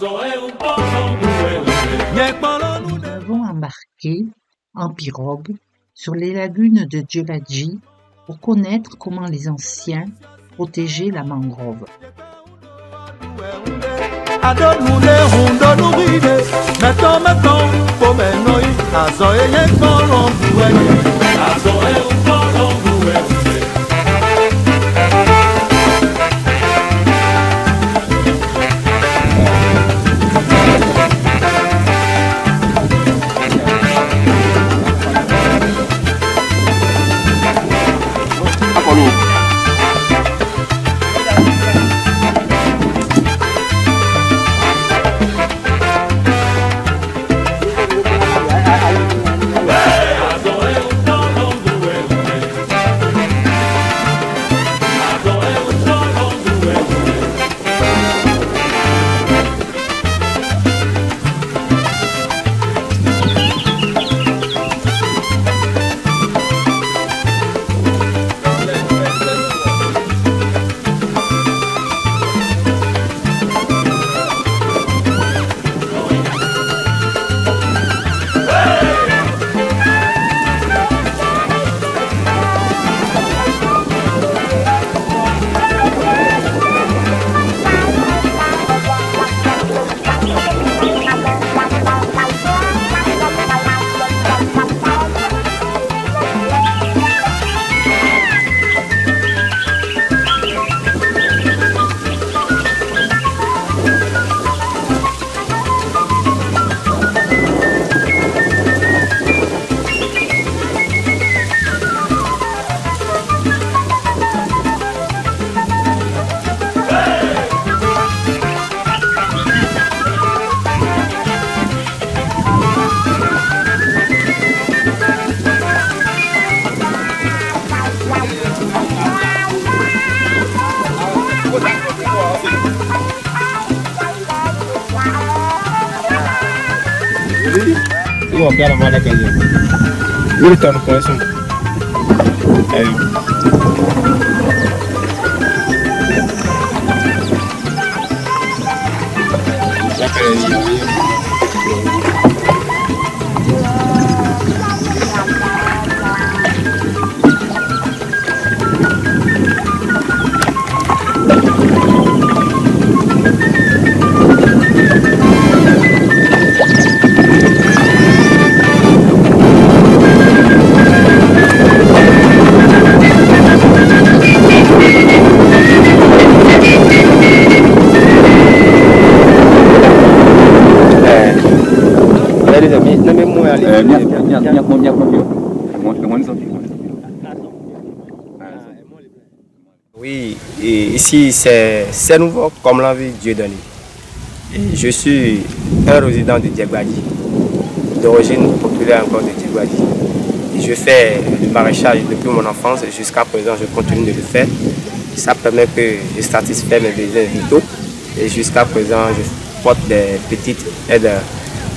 Nous avons embarqué en pirogue sur les lagunes de Djeladji pour connaître comment les anciens protégeaient la mangrove. Cara mala calle. Yo estaba con eso. Oui, et ici c'est nouveau comme l'a vu Dieudonné. Je suis un résident de Djegbadi, d'origine populaire encore de Djegbadi. Je fais le maraîchage depuis mon enfance et jusqu'à présent je continue de le faire. Ça permet que je satisfais mes besoins vitaux et jusqu'à présent je porte des petites aides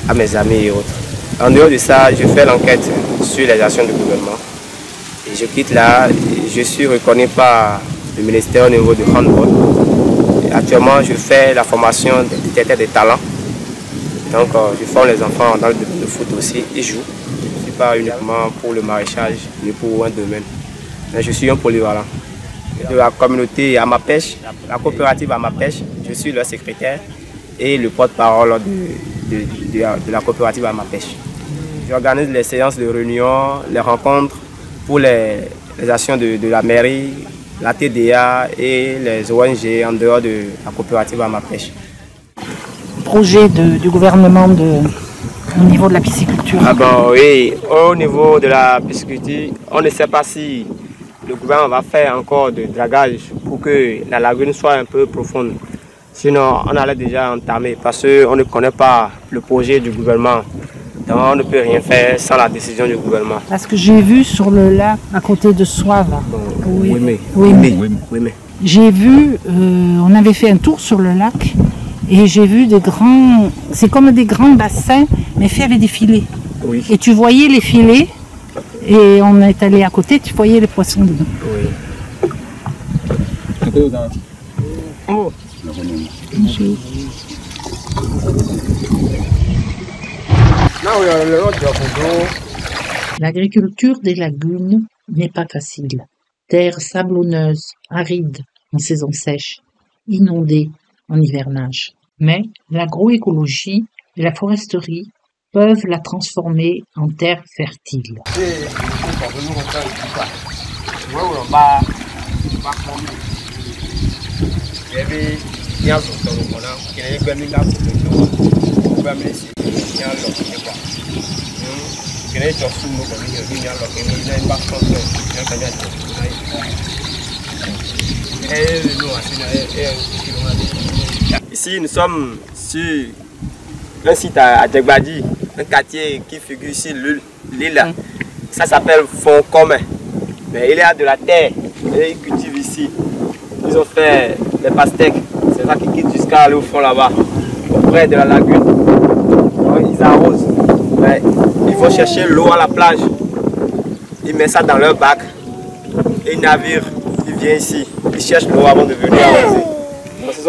à mes amis et autres. En dehors de ça, je fais l'enquête sur les actions du gouvernement. Et je quitte là, je suis reconnu par le ministère au niveau du handball. Et actuellement, je fais la formation des détecteurs de talents. Donc, je forme les enfants dans le domaine de foot aussi. Ils jouent. Je ne suis pas uniquement pour le maraîchage, mais pour un domaine. Mais je suis un polyvalent. De la communauté à ma pêche, la coopérative à ma pêche, je suis leur secrétaire et le porte-parole de la coopérative à ma pêche. J'organise les séances de réunion, les rencontres pour les actions de la mairie, la TDA et les ONG en dehors de la coopérative à ma pêche. Projet du gouvernement au niveau de la pisciculture. Ah bon, oui, au niveau de la pisciculture, on ne sait pas si le gouvernement va faire encore de dragage pour que la lagune soit un peu profonde. Sinon, on allait déjà entamer parce qu'on ne connaît pas le projet du gouvernement. Donc, on ne peut rien faire sans la décision du gouvernement. Parce que j'ai vu sur le lac à côté de Soave. Oui. J'ai vu, on avait fait un tour sur le lac et j'ai vu des grands, c'est comme des grands bassins, mais faits avec des filets. Oui. Et tu voyais les filets et on est allé à côté, tu voyais les poissons dedans. Oui. Oh. L'agriculture des lagunes n'est pas facile. Terre sablonneuse, aride en saison sèche, inondée en hivernage. Mais l'agroécologie et la foresterie peuvent la transformer en terre fertile. Ici, nous sommes sur un site à Djegbadi, un quartier qui figure ici, l'île. Ça s'appelle Fonds commun. Mais il y a de la terre et ils cultivent ici. Ils ont fait des pastèques. C'est ça qui quitte jusqu'à aller au fond là-bas, auprès de la lagune. Donc, ils arrosent. Mais il faut chercher l'eau à la plage. Ils mettent ça dans leur bac. Et le navire, il vient ici. Ils cherchent l'eau avant de venir arroser.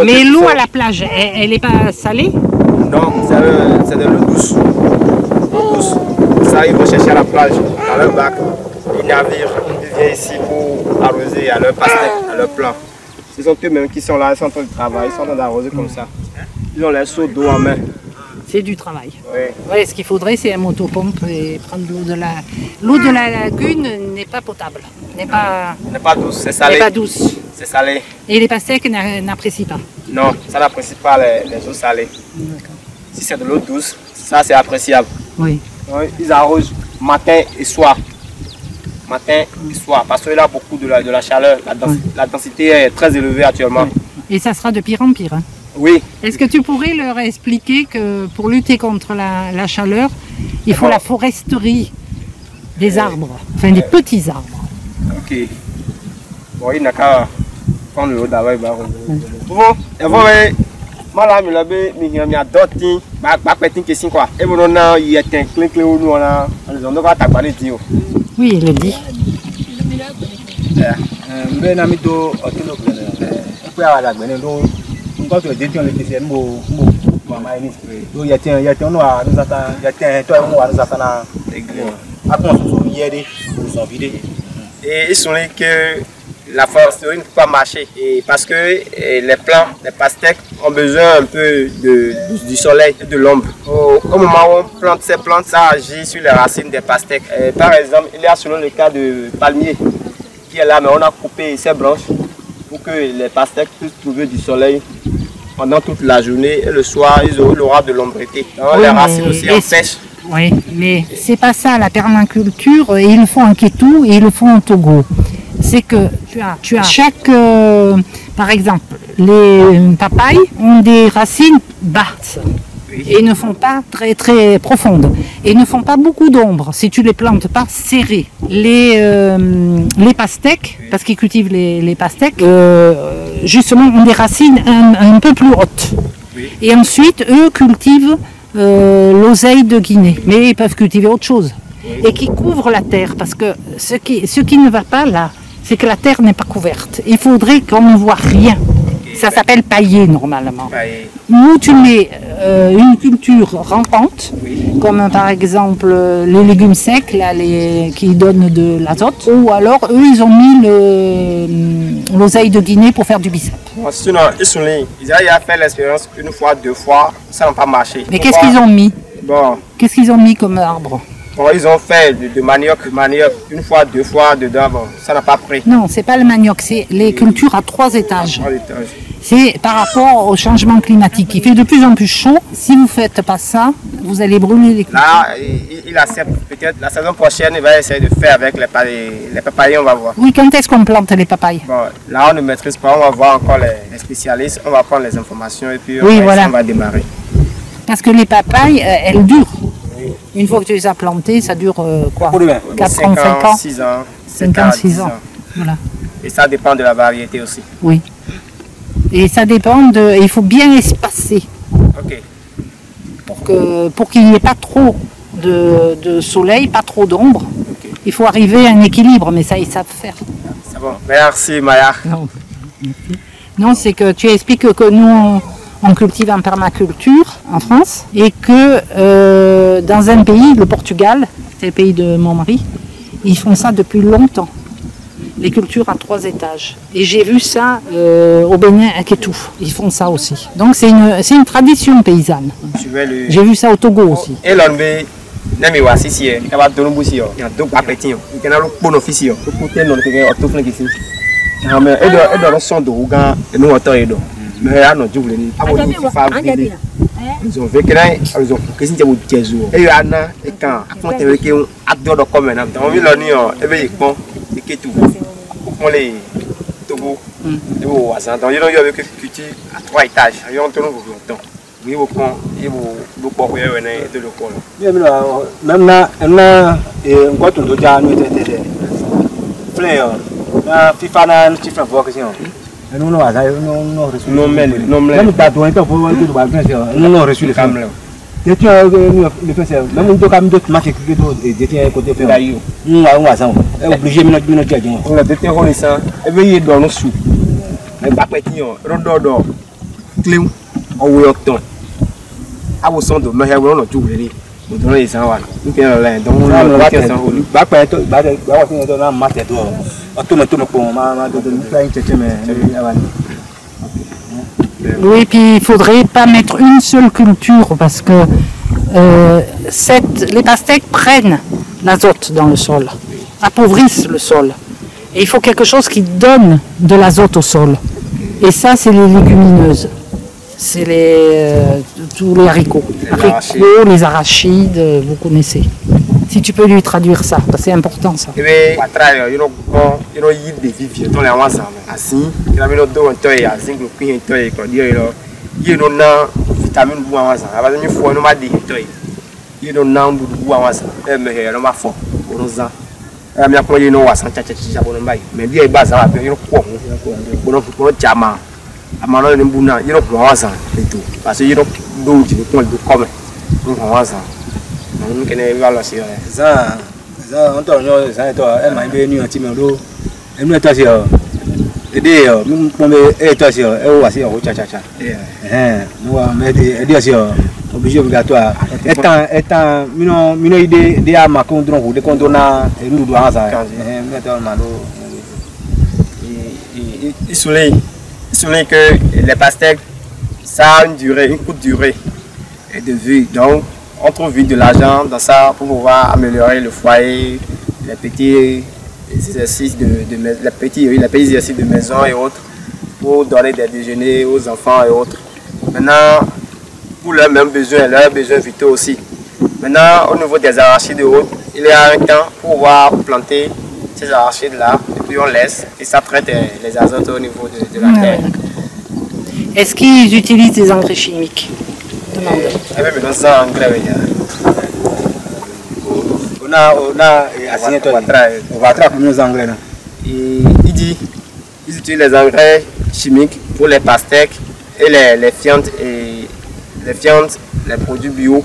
Mais l'eau à la plage, elle n'est pas salée? Non, c'est de l'eau douce. L'eau douce. Ça, ils vont chercher à la plage, dans leur bac. Les navires, ils viennent ici pour arroser à leur pastèque, à leur plan. Ce sont eux-mêmes qui sont là, ils sont en train de travailler, ils sont en train d'arroser comme ça. Ils ont les seaux d'eau en main. C'est du travail. Oui. Ouais, ce qu'il faudrait, c'est un motopompe et prendre l'eau de la... L'eau de la lagune n'est pas potable, n'est pas douce, c'est salé. n'est pas douce. C'est salé. Et les pastèques n'apprécient pas. Non, ça n'apprécie pas les eaux salées. Si c'est de l'eau douce, ça c'est appréciable. Oui. Donc, ils arrosent matin et soir. Matin et soir, parce qu'il y a beaucoup de la chaleur. La densité est très élevée actuellement. Oui. Et ça sera de pire en pire. Hein. Oui. Est-ce que tu pourrais leur expliquer que pour lutter contre la chaleur, il faut la foresterie des arbres, enfin des petits arbres? Ok. Bon, il n'a qu'à prendre l'eau d'abord. Bon, et vous voyez, moi là, je suis d'autres, quoi. Et vous avez il y a un clin clin où nous on a oui, il le dit. Et ils sont dit que la foresterie ne peut pas marcher et parce que les plants, les pastèques ont besoin un peu du soleil et de l'ombre. Au moment où on plante ces plantes, ça agit sur les racines des pastèques. Et par exemple, il y a selon le cas de palmier qui est là, mais on a coupé ces branches pour que les pastèques puissent trouver du soleil pendant toute la journée et le soir, il aura de l'ombrité. Oui, les racines aussi en sèche. Oui, mais c'est pas ça la permaculture, ils le font en Kétou et ils le font en Togo. C'est que tu as chaque, par exemple, les papayes ont des racines basses et ne font pas très très profondes et ne font pas beaucoup d'ombre si tu les plantes pas serrées. Les pastèques, parce qu'ils cultivent les pastèques, justement ont des racines un peu plus hautes. Et ensuite, eux cultivent l'oseille de Guinée, mais ils peuvent cultiver autre chose et qui couvre la terre parce que ce qui ne va pas là, c'est que la terre n'est pas couverte. Il faudrait qu'on ne voit rien. Ça s'appelle pailler normalement. Ou tu mets une culture rampante, comme par exemple les légumes secs là, qui donnent de l'azote, ou alors eux ils ont mis l'oseille de Guinée pour faire du bissap. Sinon, ils ont fait l'expérience une fois, deux fois, ça n'a pas marché. Mais qu'est-ce qu'ils ont mis? Bon. Qu'est-ce qu'ils ont mis comme arbre? Bon, ils ont fait de manioc, une fois, deux fois dedans, bon, ça n'a pas pris. Non, c'est pas le manioc, c'est les cultures à 3 étages. C'est par rapport au changement climatique. Il fait de plus en plus chaud. Si vous ne faites pas ça, vous allez brûler les cultures. Là, il accepte peut-être la saison prochaine, il va essayer de faire avec les papayes, on va voir. Oui, quand est-ce qu'on plante les papayes? Bon, là, on ne maîtrise pas, on va voir encore les spécialistes, on va prendre les informations et puis on va démarrer. Parce que les papayes, elles durent. Une fois que tu les as plantées, ça dure quoi? 4 ans, 5 ans 6 ans. 5 ans, 6 ans. Voilà. Et ça dépend de la variété aussi. Oui. Et ça dépend de... Il faut bien espacer. Ok. Pour qu'il n'y ait pas trop de soleil, pas trop d'ombre. Okay. Il faut arriver à un équilibre, mais ça, ils savent faire. C'est bon. Merci, Maya. Non, c'est que tu expliques que nous, on cultive en permaculture en France et que dans un pays, le Portugal, c'est le pays de mon mari, ils font ça depuis longtemps. Les cultures à 3 étages. Et j'ai vu ça au Bénin à Kétou. Ils font ça aussi. Donc c'est une tradition paysanne. J'ai vu ça au Togo aussi. Et l'enlever, n'aimez pas si c'est, il va donner beaucoup si il y a 2 papetins. Il y a un bon officier. Tout côté non, il y a tout plein ici. Et dans le son de Ougan, et nous entendons et mais là non, je voulais dire. Ils ont vécu là, ils ont qu'est-ce que vous dites jour. Et Anna et quand quand tu veux que adore de comme maintenant. On vit l'union, et bien bon, c'est que tout. On les Togo, et vous voisin. Donc il y a avec culture à 3 étages. Il y a un tournoi pour longtemps. Oui, vous prenez, et vous pouvez venir de le col. Même là, et on va tout le temps nous aider. Fleur, la FIFA n'a pas de vocation. Nous n'avons reçu. Même pas de temps pour voir que nous avons reçu les femmes. Je tiens le faire. Même nous avons d'autres matchs qui détiennent côté faire. Nous avons obligé de nous dire. On a détenu ça. Et bien, dans nos sous. Mais pas petit, rodor, clé, on va au temps. À vos sons de ma haine, on a tout brûlé. Nous donnons les gens. Nous faisons l'air. Donc, on a le bac. Bac, on a maté. Oui, puis il ne faudrait pas mettre une seule culture parce que les pastèques prennent l'azote dans le sol, appauvrissent le sol. Et il faut quelque chose qui donne de l'azote au sol. Et ça, c'est les légumineuses. C'est tous les haricots. Les arachides, vous connaissez. Si tu peux lui traduire ça, c'est important ça. Eh bien, à travers, il y a des viviers dans les avances. Ainsi, il y a des zinc, il y a des vitamines pour avancer. Il faut nous mettre des toits. Il y a des noms pour avancer. Mais il y a des forts pour nous. Il y a des noms pour nous. Mais il y a des bases à faire. Il y a des noms pour nous. Amano ni mbuna yino kuwaza eto parce yino do ti ko do come ni kuwaza on kene wala si za on to nyo za to e ma be ni ati me do e mi to si o e de o mi mo be e to si o e wa si o cha cha cha no wa me de e de si o obligé obligatoire étant mino ide de ama ko ndron ko de ko na e mi do aza mi to ma do Souligne que les pastèques, ça a une courte durée de vie. Donc, on trouve vite de l'argent dans ça pour pouvoir améliorer le foyer, les petits exercices de maison et autres, pour donner des déjeuners aux enfants et autres. Maintenant, pour leurs mêmes besoins, leurs besoins vitaux aussi. Maintenant, au niveau des arachides et autres, il y a un temps pour pouvoir planter ces arachides-là, et puis on laisse, et ça traite les azotes au niveau de la terre. Est-ce qu'ils utilisent des engrais chimiques? Demande. Eh bien, maintenant, ça, engrais, on va attraper nos engrais. Il dit qu'ils utilisent les engrais chimiques pour les pastèques et les fientes, les produits bio.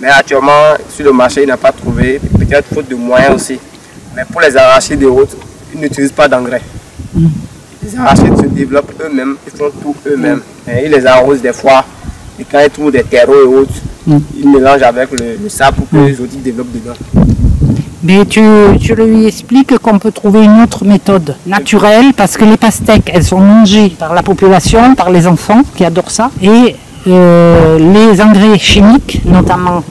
Mais actuellement, sur le marché, il n'a pas trouvé, peut-être faute de moyens aussi. Mais pour les arachides et autres, ils n'utilisent pas d'engrais. Les arachides se développent eux-mêmes, ils font tout eux-mêmes. Ils les arrosent des fois, et quand ils trouvent des terreaux et autres, ils mélangent avec le sable pour que les autres développent dedans. Mais tu lui expliques qu'on peut trouver une autre méthode naturelle, parce que les pastèques, elles sont mangées par la population, par les enfants qui adorent ça, et les engrais chimiques, notamment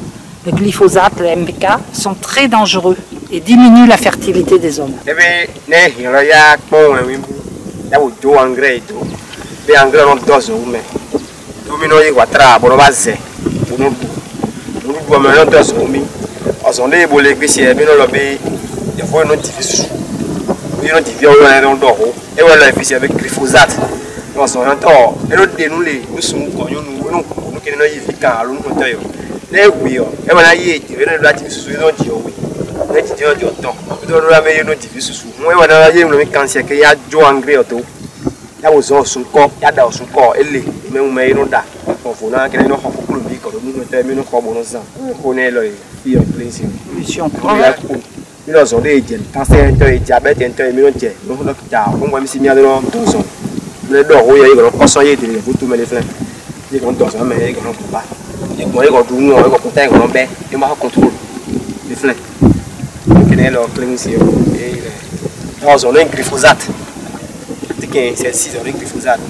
le glyphosate, le MPK, sont très dangereux et diminuent la fertilité des hommes. ils vont dans un mais ils vont pas. Ils vont tout nous, ils vont compter, ils vont bien, ils vont contrôler les flins. Donc il est là, plein ici. Et on a un glyphosate. C'est 6 heures de glyphosate.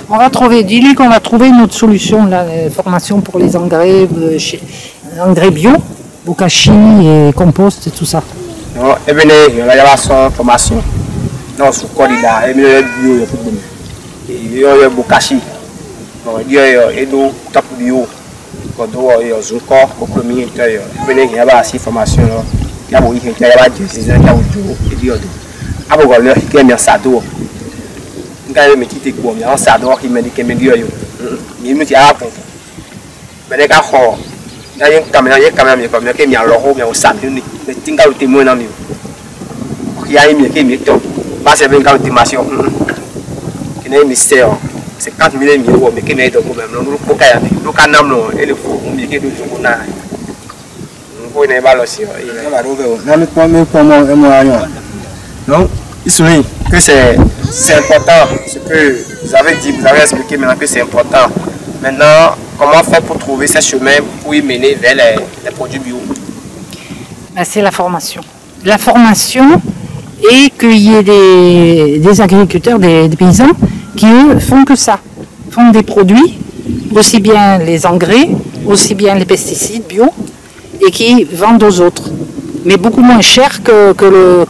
On va trouver, dis-lui qu'on va trouver une autre solution, la formation pour les engrais, engrais bio, bokashi et compost et tout ça. Non, et bien, il va y avoir son formation. Non, sous corridor, et bien, il y a bio, il y a bokashi. Il y a edo, top bio, il y a zucor, cocomier, il y a aussi formation. Il y a des gens qui ont des gens qui ont des sado. Il y a des gens qui ont des sado qui ont des gens qui ont des sado. Mais les gars, il y a des caméras qui ont des caméras qui ont des sado. Mais il y a des témoins dans le il y a des gens qui ont des parce que il y a des machines. Il y a des mystères. C'est 4 000 euros, mais qui ont des documents. Nous avons des documents. Donc, il souligne que c'est important, ce que vous avez dit, vous avez expliqué maintenant que c'est important. Maintenant, comment faire pour trouver ce chemin pour y mener vers les produits bio? C'est la formation. La formation et qu'il y ait des agriculteurs, des paysans qui eux font que ça, font des produits, aussi bien les engrais, aussi bien les pesticides bio, et qui vendent aux autres, mais beaucoup moins cher que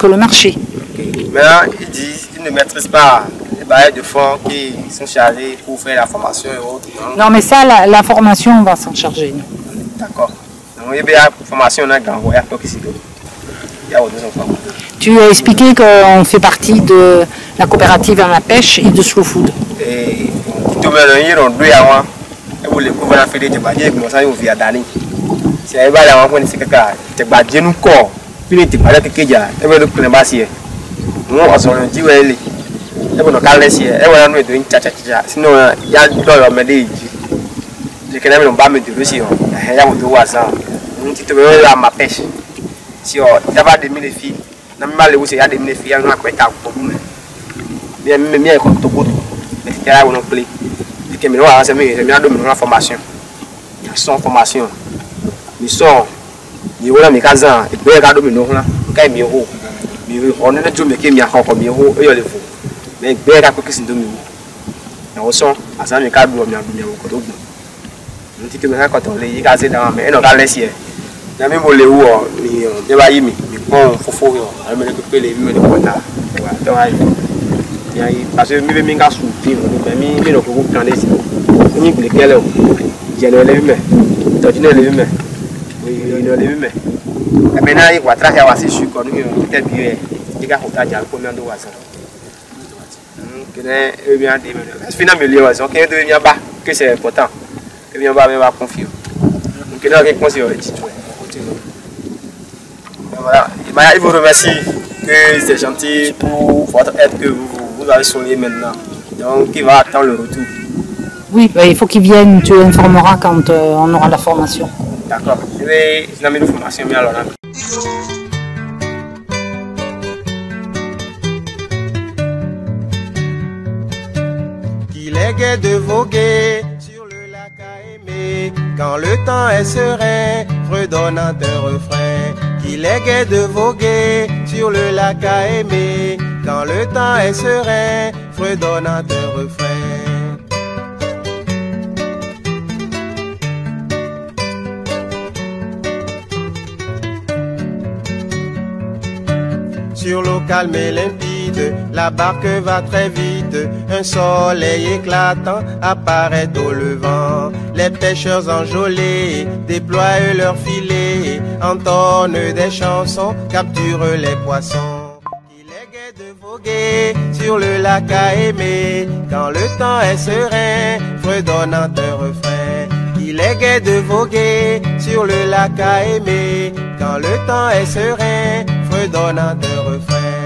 le marché. Okay. Maintenant, ils disent qu'ils ne maîtrisent pas les bailleurs de fonds qui sont chargés pour faire la formation et autres. Non, mais ça, la formation, on va s'en charger. D'accord. Donc, il y a une formation, on a gagné. Tu as expliqué qu'on fait partie de la coopérative à la pêche et de Slow Food. Et tout le monde est avant. Et vous les pouvez faire des débats, vous savez, vous via Dani. Si vous avez un point de sécurité, vous avez un corps, puis vous avez un kéja, vous avez un bassier. Nous, on se dit, vous avez un calessier, vous avez un tcha-tcha-tcha. Sinon, il y a d'autres médias. Je connais même pas mes deux aussi. Il y a un deux wassans. Nous, tu te veux à ma pêche. Si il y a pas de mille filles, il y a des mille filles, il y a un peu de problème. Bien, il y a un peu de problème. Mais il y a un peu de problème. Et que maintenant, c'est mieux de formation. Sans formation. Ils sont, ils ont mis 15 ans, et puis ils ont mis quand même mieux. On est toujours qui a encore mieux, et le font. Mais ils ont mis qui mieux. Ils sont, à ça, ils ont mis beaucoup. Nous disons que quand on les gaz dans mais on a laissé. Il y a même les où, les baillis, mais bon, faut faut, on met les vues de quota. Parce que même les gars sont pires, même les locaux prennent les yeux. On y est lesquels, j'ai le levé, t'as dit le levé. Oui, le levé. Et maintenant, il va tracer à passer sur comme nous, peut-être bien, les gars ont déjà le combien de oiseaux. Que bien dit, finalement, les oiseaux, qui ne devient pas que c'est important. Que bien pas même pas confier. Donc, il y a quelques conseils à dire. Voilà, il vous remercie que c'est gentil pour votre aide que vous avez souligné maintenant. Donc, il va attendre le retour. Oui, il faut qu'ils viennent, tu informeras quand on aura la formation. D'accord. Je vais donner une formation, mais alors là. Qu'il est gai de voguer sur le lac à aimer, quand le temps est serein, fredonnant un refrain. Qu'il est gai de voguer sur le lac à aimer, quand le temps est serein, fredonnant un refrain. Sur l'eau calme et limpide, la barque va très vite. Un soleil éclatant apparaît au levant. Les pêcheurs enjôlés déploient leurs filets, entonnent des chansons, capturent les poissons. Il est gai de voguer sur le lac à aimer, quand le temps est serein, fredonnant un refrain. Il est gai de voguer sur le lac à aimer, quand le temps est serein, fredonnant un refrain.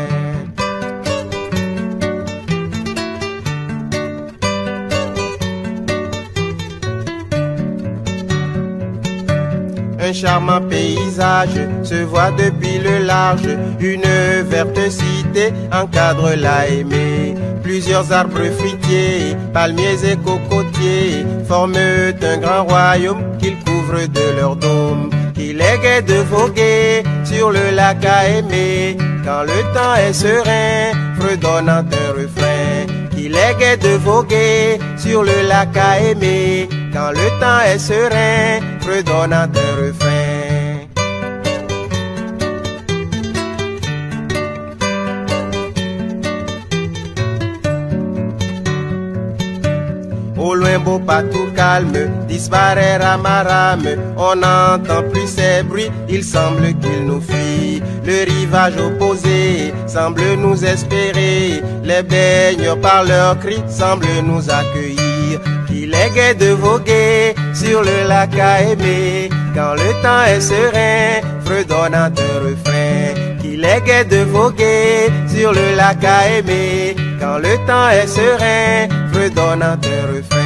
Un charmant paysage se voit depuis le large, une verte cité encadre la aimée. Plusieurs arbres fruitiers, palmiers et cocotiers forment un grand royaume qu'ils couvrent de leur dôme. Il est gai de voguer sur le lac à aimer quand le temps est serein, fredonnant un refrain. Il est gai de voguer sur le lac à aimer quand le temps est serein, fredonnant un refrain. Au loin, beau patou calme, disparaît Ramaram. On n'entend plus ces bruits, il semble qu'il nous fuit. Le rivage opposé semble nous espérer. Les baigneurs par leurs cris semblent nous accueillir. Qu'il est gai de voguer sur le lac à aimer quand le temps est serein, fredonnant un refrain. Qu'il est gai de voguer sur le lac à aimer quand le temps est serein, fredonnant un refrain.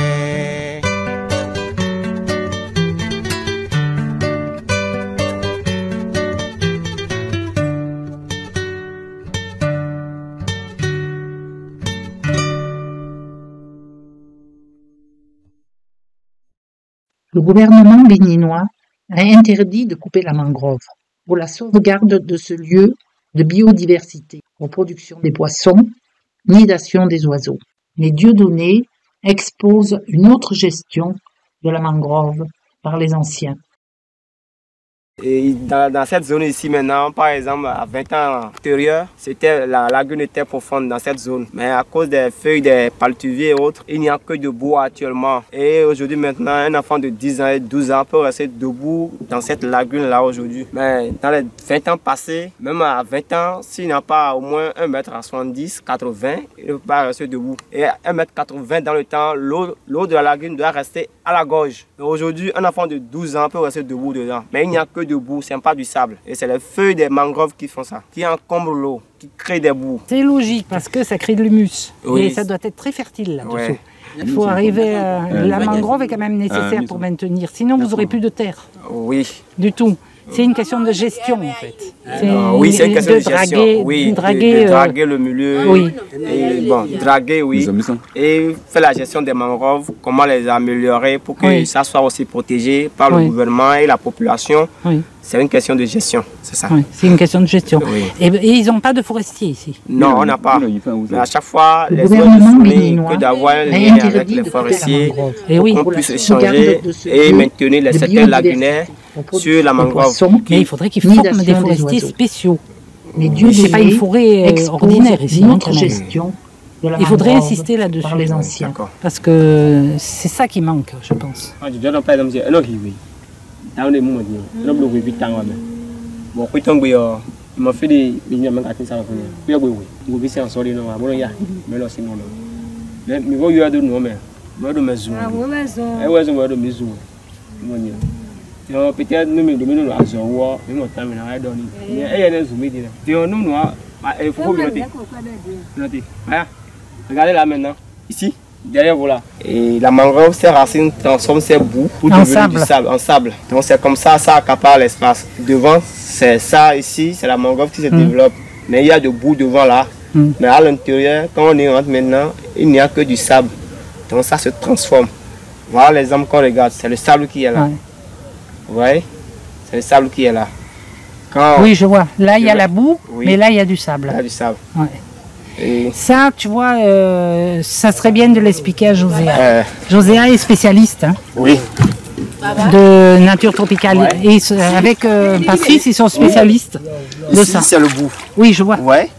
Le gouvernement béninois a interdit de couper la mangrove pour la sauvegarde de ce lieu de biodiversité, reproduction des poissons, nidation des oiseaux. Mais Dieudonné expose une autre gestion de la mangrove par les anciens. Et dans cette zone ici maintenant, par exemple, à 20 ans antérieur, la lagune était profonde dans cette zone. Mais à cause des feuilles, des paltuviers et autres, il n'y a que de bois actuellement. Et aujourd'hui maintenant, un enfant de 10 ans et 12 ans peut rester debout dans cette lagune-là aujourd'hui. Mais dans les 20 ans passés, même à 20 ans, s'il n'a pas au moins 1,70 m, 80, il ne peut pas rester debout. Et 1,80 m dans le temps, l'eau de la lagune doit rester à la gorge. Aujourd'hui, un enfant de 12 ans peut rester debout dedans. Mais il n'y a que de boue, c'est pas du sable. Et c'est les feuilles des mangroves qui font ça, qui encombrent l'eau, qui créent des boues. C'est logique parce que ça crée de l'humus. Oui. Et ça doit être très fertile là-dessous. Ouais. Il faut arriver à... La mangrove est quand même nécessaire pour maintenir. Sinon, vous n'aurez plus de terre. Oui. Du tout. C'est une question de gestion en fait. Oui, c'est une question de gestion. Oui, draguer, de draguer le milieu. Oui. Et, bon, draguer, oui. Et faire la gestion des mangroves, comment les améliorer pour que ça soit aussi protégé par le gouvernement et la population. Oui. C'est une question de gestion, c'est ça. Oui, c'est une question de gestion. Oui. Et ils n'ont pas de forestiers ici. Non, on n'a pas. Mais à chaque fois, les gouvernements que d'avoir un lien avec les forestiers pour qu'on puisse échanger et maintenir les secteurs lagunaires sur la mangrove. Mais il faudrait qu'ils forment des forestiers spéciaux. Mais Dieu, c'est pas une forêt ordinaire ici. Notre gestion. Il faudrait insister là-dessus par les anciens. Parce que c'est ça qui manque, je pense. Bon, il m'a fait des minimums à ça. Puis vous vivez en solide, non, mais là, c'est non. Mais vous avez de nous, mais moi de maison. Et ouais, je de maison. Peut-être nous me donnons à ce roi, mais mon temps est donné. Mais il y a des zoomés. Nous, il faut noter. Regardez là maintenant, ici. Derrière voilà. Et la mangrove, ses racines transforment ses bouts pour devenir du sable, en sable. Donc c'est comme ça, ça accapare l'espace. Devant, c'est ça ici, c'est la mangrove qui se développe. Mais il y a de boue devant là. Mais à l'intérieur, quand on y rentre maintenant, il n'y a que du sable. Donc ça se transforme. Voilà l'exemple qu'on regarde, c'est le sable qui est là. Vous voyez? C'est le sable qui est là. Oui, je vois. Là, il y a la boue, mais là, il y a du sable. Il y a du sable. Ouais. Et ça, tu vois, ça serait bien de l'expliquer à Joséa. Joséa est spécialiste de nature tropicale. Et avec Patrice, ils sont spécialistes de ça. Ici, c'est le bout. Oui, je vois. Ouais,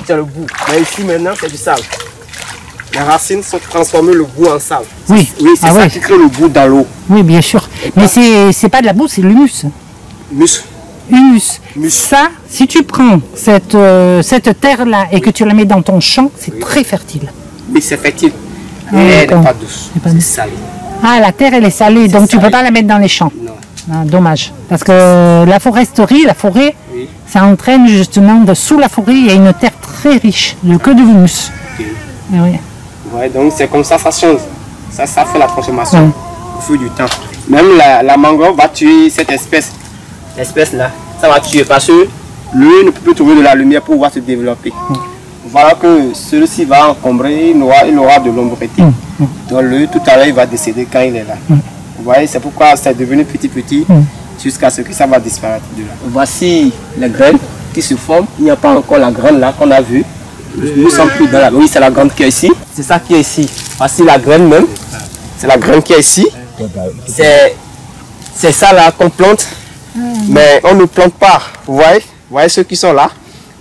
c'est le bout. Mais ici, maintenant, c'est du sable. Les racines sont transformées le bout en sable. Oui, c'est ça qui crée le bout dans l'eau. Oui, bien sûr. Mais c'est pas de la boue, c'est l'humus. Humus. Ça, si tu prends cette terre-là et que tu la mets dans ton champ, c'est très fertile. Oui, c'est fertile. Mais elle n'est pas douce. C'est salé. Ah, la terre, elle est salée, donc tu ne peux pas la mettre dans les champs. Non. Ah, dommage. Parce que la foresterie, ça entraîne justement, sous la forêt, il y a une terre très riche, que de humus. Ouais, donc c'est comme ça, ça change. Ça fait la transformation au fil du temps. Même la mangrove va tuer cette espèce. L'espèce là, ça va tuer parce que lui ne peut plus trouver de la lumière pour pouvoir se développer. voilà que celui-ci va encombrer, il aura de l'ombreté. Donc lui, tout à l'heure, il va décéder quand il est là. Vous voyez, c'est pourquoi c'est devenu petit jusqu'à ce que ça va disparaître de là. Voici les graines qui se forment. Il n'y a pas encore la graine là qu'on a vue. Nous sommes plus dans la... Oui, c'est la graine qui est ici. C'est ça qui est ici. Voici la graine même. C'est la graine qui est ici. C'est ça là qu'on plante. Mais on ne plante pas. Vous voyez ceux qui sont là.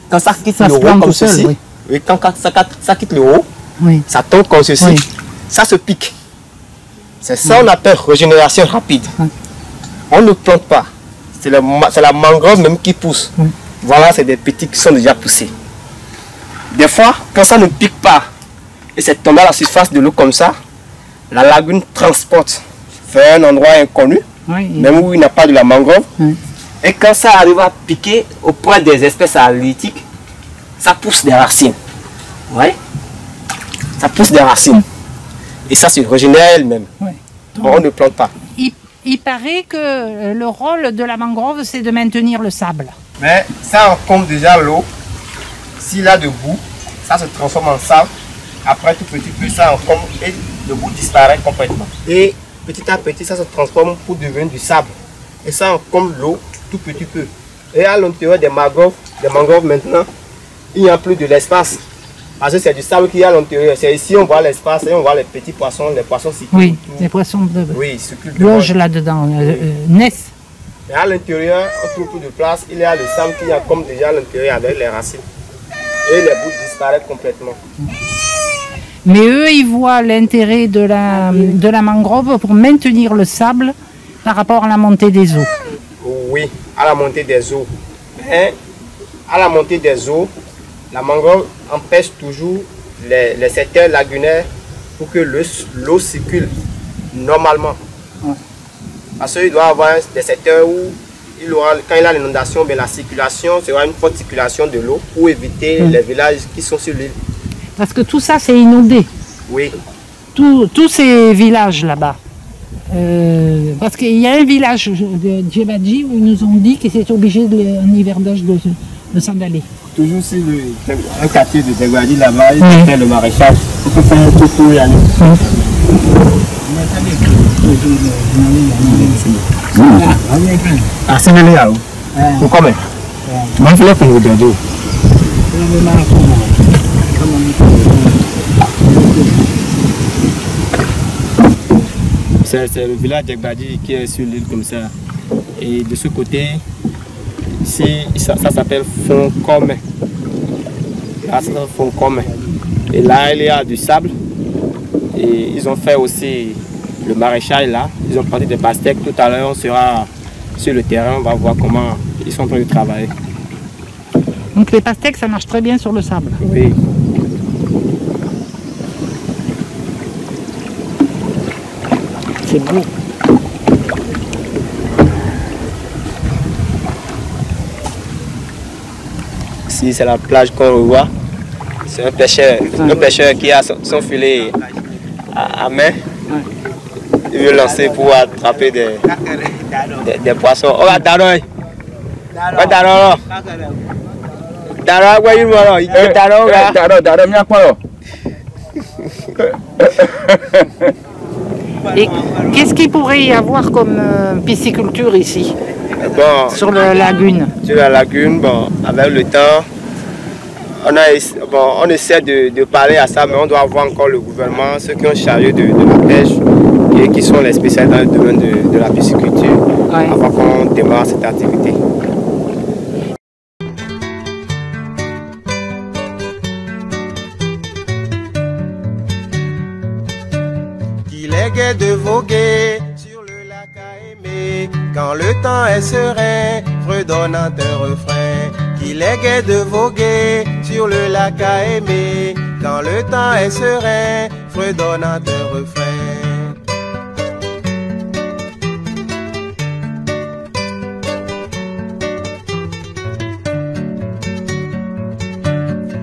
Quand ça quitte le haut comme ceci, oui, quand ça quitte le haut, ça tombe comme ceci, ça se pique. C'est ça qu'on appelle régénération rapide. On ne plante pas. C'est la mangrove même qui pousse. Voilà, c'est des petits qui sont déjà poussés. Des fois, quand ça ne pique pas et c'est tombé à la surface de l'eau comme ça, la lagune transporte vers un endroit inconnu, même où il n'y a pas de la mangrove. Et quand ça arrive à piquer auprès des espèces halitiques, ça pousse des racines. Ouais. Ça pousse des racines. Et ça se régénère elle-même. On ne plante pas. Il paraît que le rôle de la mangrove, c'est de maintenir le sable. Mais ça encombre déjà l'eau. S'il a de boue, ça se transforme en sable. Après tout petit peu, ça encombre et le boue disparaît complètement. Et petit à petit, ça se transforme pour devenir du sable. Et ça encombre l'eau tout petit peu. Et à l'intérieur des mangroves maintenant, il n'y a plus de l'espace. Parce que c'est du sable qu'il y a à l'intérieur. C'est ici on voit l'espace et on voit les petits poissons, les poissons circulent. Oui, les poissons de logent là-dedans, naissent. Et à l'intérieur, on trouve plus de place. Il y a le sable qui a comme déjà à l'intérieur avec les racines. Et les bouts disparaissent complètement. Mais eux, ils voient l'intérêt de la mangrove pour maintenir le sable par rapport à la montée des eaux. Oui, à la montée des eaux. Mais à la montée des eaux, la mangrove empêche toujours les secteurs lagunaires pour que l'eau circule normalement. Parce qu'il doit y avoir des secteurs où quand il y a l'inondation, la circulation sera une forte circulation de l'eau pour éviter les villages qui sont sur l'île. Parce que tout ça, c'est inondé. Oui. Tous ces villages là-bas. Parce qu'il y a un village de Djebadji où ils nous ont dit qu'ils étaient obligés en hivernage de s'en aller. Toujours si un quartier de Djebadji là-bas, il fait le maraîchage. Il faut faire un tour pour y aller. Ah, c'est le là. Pourquoi même? Moi, je l'ai fait le gâteau. C'est le village d'Egbadi qui est sur l'île comme ça. Et de ce côté, ici, ça s'appelle Foncomé. Là, c'est Foncomé. Et là, il y a du sable. Et ils ont fait aussi le maraîchage là. Ils ont planté des pastèques. Tout à l'heure, on sera sur le terrain. On va voir comment ils sont en train de travailler. Donc les pastèques, ça marche très bien sur le sable. Oui. C'est beau. Ici, c'est la plage qu'on revoit. C'est un pêcheur qui a son filet à main. Il veut lancer pour attraper des poissons. Oh, Daroy! Et qu'est-ce qu'il pourrait y avoir comme pisciculture ici, sur la lagune? Sur la lagune, avec le temps, on essaie de parler à ça, mais on doit voir encore le gouvernement, ceux qui ont chargé de la pêche et qui sont les spécialistes dans le domaine de la pisciculture, avant qu'on démarre cette activité. Il est gai de voguer sur le lac à aimer, quand le temps est serein, fredonnant un refrain. Qu'il est gai de voguer sur le lac à aimer, quand le temps est serein, fredonnant un refrain.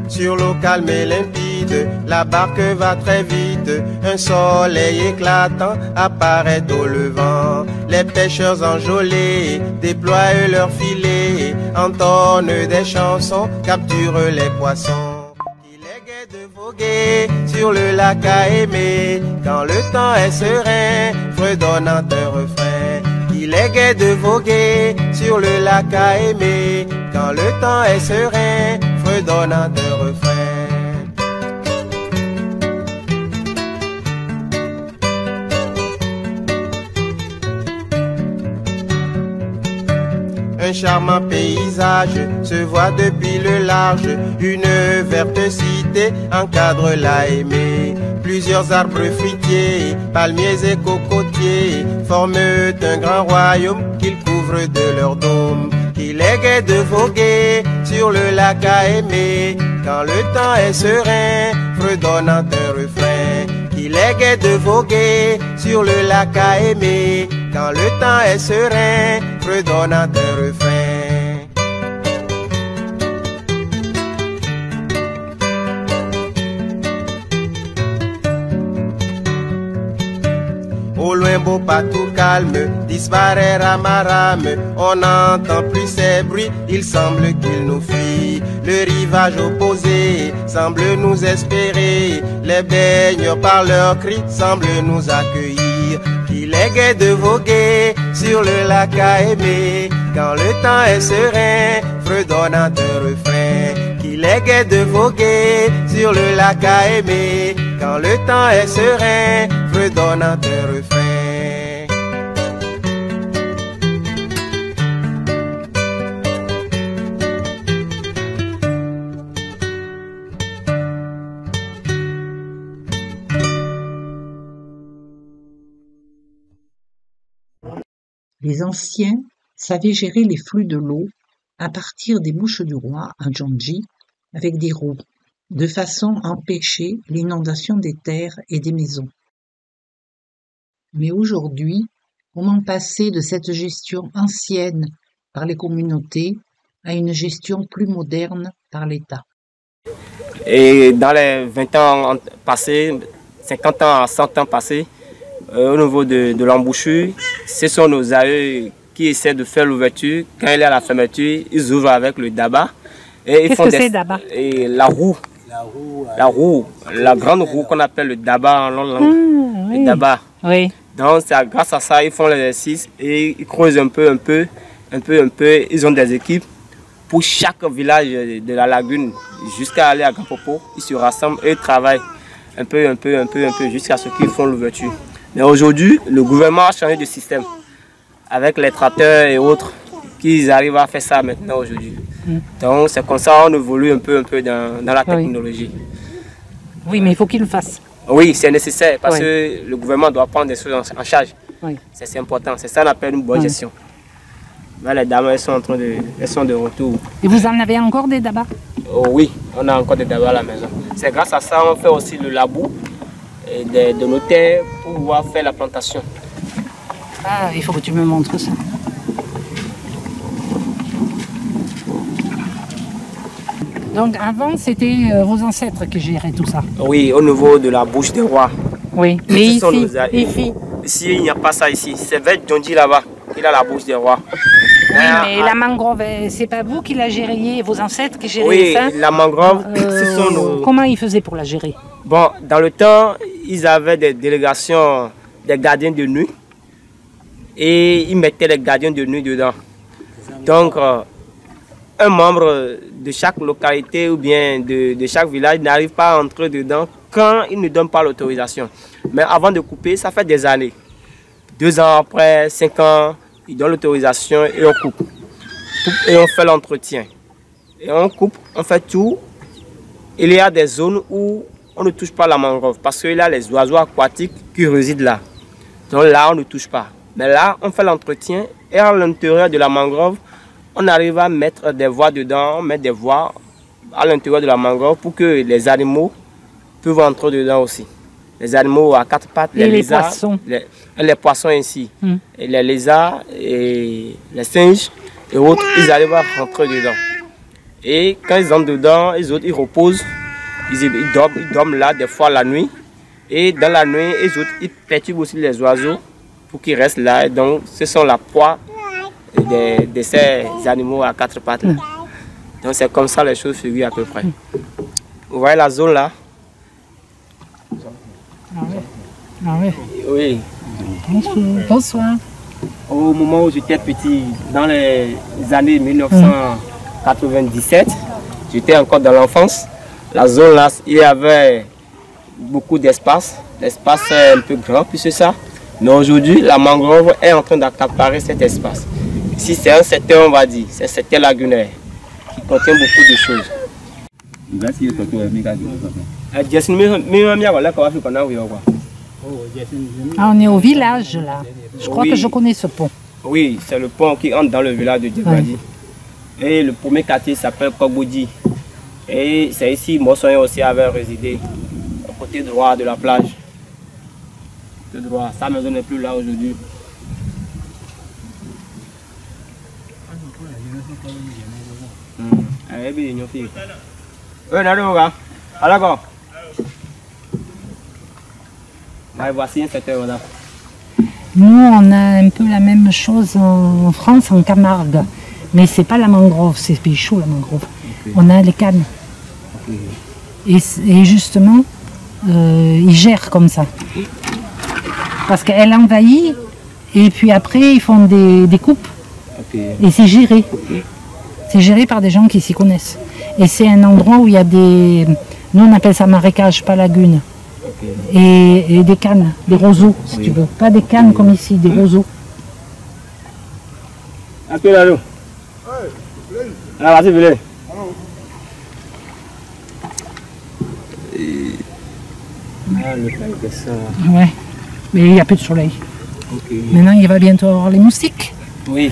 Sur l'eau calme et limpide, la barque va très vite. Un soleil éclatant apparaît au levant. Les pêcheurs enjôlés déploient leurs filets, entonnent des chansons, capturent les poissons. Sur le lac à aimer, quand le temps est serein, fredonnant un refrain. Il est gai de voguer sur le lac à aimer, quand le temps est serein, fredonnant un refrain. Un charmant paysage se voit depuis le large, une verte cité encadre la aimée. Plusieurs arbres fruitiers, palmiers et cocotiers forment un grand royaume qu'ils couvrent de leur dôme. Il est gai de voguer sur le lac à aimer, quand le temps est serein, fredonnant un refrain. Il est gai de voguer sur le lac à aimer, quand le temps est serein, fredonnant un refrain. Au loin, beau patou calme, disparaît Ramaram. On n'entend plus ces bruits, il semble qu'il nous fuit. Le rivage opposé semble nous espérer. Les baigneurs par leurs cris semblent nous accueillir. Il est gai de voguer sur le lac à aimer, quand le temps est serein, fredonnant un refrain. Qu'il est gai de voguer sur le lac à aimer, quand le temps est serein, fredonnant un refrain. Les anciens savaient gérer les flux de l'eau à partir des bouches du roi à Djondji avec des roues, de façon à empêcher l'inondation des terres et des maisons. Mais aujourd'hui, comment passer de cette gestion ancienne par les communautés à une gestion plus moderne par l'État? Et dans les 20 ans passés, 50 ans à 100 ans passés, au niveau de l'embouchure, ce sont nos aïeux qui essaient de faire l'ouverture. Quand il est à la fermeture, ils ouvrent avec le daba. Qu'est-ce que c'est daba? Et la roue. La grande roue qu'on appelle le daba en langue. Oui. Le daba. Oui. Donc c'est grâce à ça ils font l'exercice et ils creusent un peu. Ils ont des équipes pour chaque village de la lagune jusqu'à aller à Gampopo. Ils se rassemblent et travaillent un peu jusqu'à ce qu'ils font l'ouverture. Mais aujourd'hui, le gouvernement a changé de système avec les tracteurs et autres qu'ils arrivent à faire ça maintenant aujourd'hui. Donc c'est comme ça qu'on évolue un peu dans la technologie. Oui, mais il faut qu'ils le fassent. Oui, c'est nécessaire parce que le gouvernement doit prendre des choses en charge. Oui. C'est important, c'est ça qu'on appelle une bonne gestion. Là, les dames, elles sont de retour. Et vous en avez encore des dabas? Oh, oui, on a encore des dabas à la maison. C'est grâce à ça qu'on fait aussi le labour de nos terres pour pouvoir faire la plantation. Ah, il faut que tu me montres ça. Donc avant, c'était vos ancêtres qui géraient tout ça? Oui, au niveau de la bouche des rois. Oui, mais ici, il n'y a pas ça ici. C'est vers Djondji là-bas, il a la bouche des rois. Oui, mais la mangrove, c'est pas vous qui la gériez, vos ancêtres qui géraient ça? Oui, la mangrove, ce sont nos... Comment ils faisaient pour la gérer? Bon, dans le temps, ils avaient des délégations des gardiens de nuit et ils mettaient les gardiens de nuit dedans. Donc, un membre de chaque localité ou bien de chaque village n'arrive pas à entrer dedans quand il ne donne pas l'autorisation. Mais avant de couper, ça fait des années. 2 ans après, 5 ans, ils donnent l'autorisation et on coupe. Et on fait l'entretien. Et on coupe, on fait tout. Il y a des zones où on ne touche pas la mangrove parce qu'il y a les oiseaux aquatiques qui résident là. Donc là, on ne touche pas. Mais là, on fait l'entretien et à l'intérieur de la mangrove, on arrive à mettre des voies dedans, on met des voies à l'intérieur de la mangrove pour que les animaux peuvent entrer dedans aussi. Les animaux à 4 pattes, les lézards, poissons. Les poissons ainsi, et les lézards et les singes et autres, ils arrivent à rentrer dedans. Et quand ils entrent dedans, les autres ils reposent, ils dorment là des fois la nuit. Et dans la nuit, les autres ils perturbent aussi les oiseaux pour qu'ils restent là. Et donc ce sont la proie de ces animaux à 4 pattes là. Donc c'est comme ça les choses figurent à peu près. Vous voyez la zone là, Ah oui. Oui. Bonsoir. Au moment où j'étais petit, dans les années 1997, j'étais encore dans l'enfance. La zone là, il y avait beaucoup d'espace. L'espace est un peu grand plus que ça. Mais aujourd'hui, la mangrove est en train d'accaparer cet espace. Ici, c'est un secteur, on va dire, c'est un secteur lagunaire qui contient beaucoup de choses. Ah, on est au village là. Je crois que je connais ce pont. Oui, c'est le pont qui entre dans le village de Djegbadi. Et le premier quartier s'appelle Kogboudi. Et c'est ici que Mossoyen aussi avait résidé, au côté droit de la plage. De droit, sa maison n'est plus là aujourd'hui. Voici un secteur, madame. Nous, on a un peu la même chose en France, en Camargue. Mais c'est pas la mangrove, c'est chaud la mangrove. Okay. On a les cannes. Okay. Et justement, ils gèrent comme ça. Parce qu'elle envahit, et puis après, ils font des coupes. Okay. Et c'est géré. Okay. C'est géré par des gens qui s'y connaissent. Et c'est un endroit où il y a des... Nous, on appelle ça marécage, pas lagune. Okay. Et des cannes, des roseaux, si tu veux. Pas des cannes comme ici, des roseaux. Ah, vas-y, venez. Ouais, mais il n'y a plus de soleil. Okay. Maintenant, il va bientôt avoir les moustiques. Oui.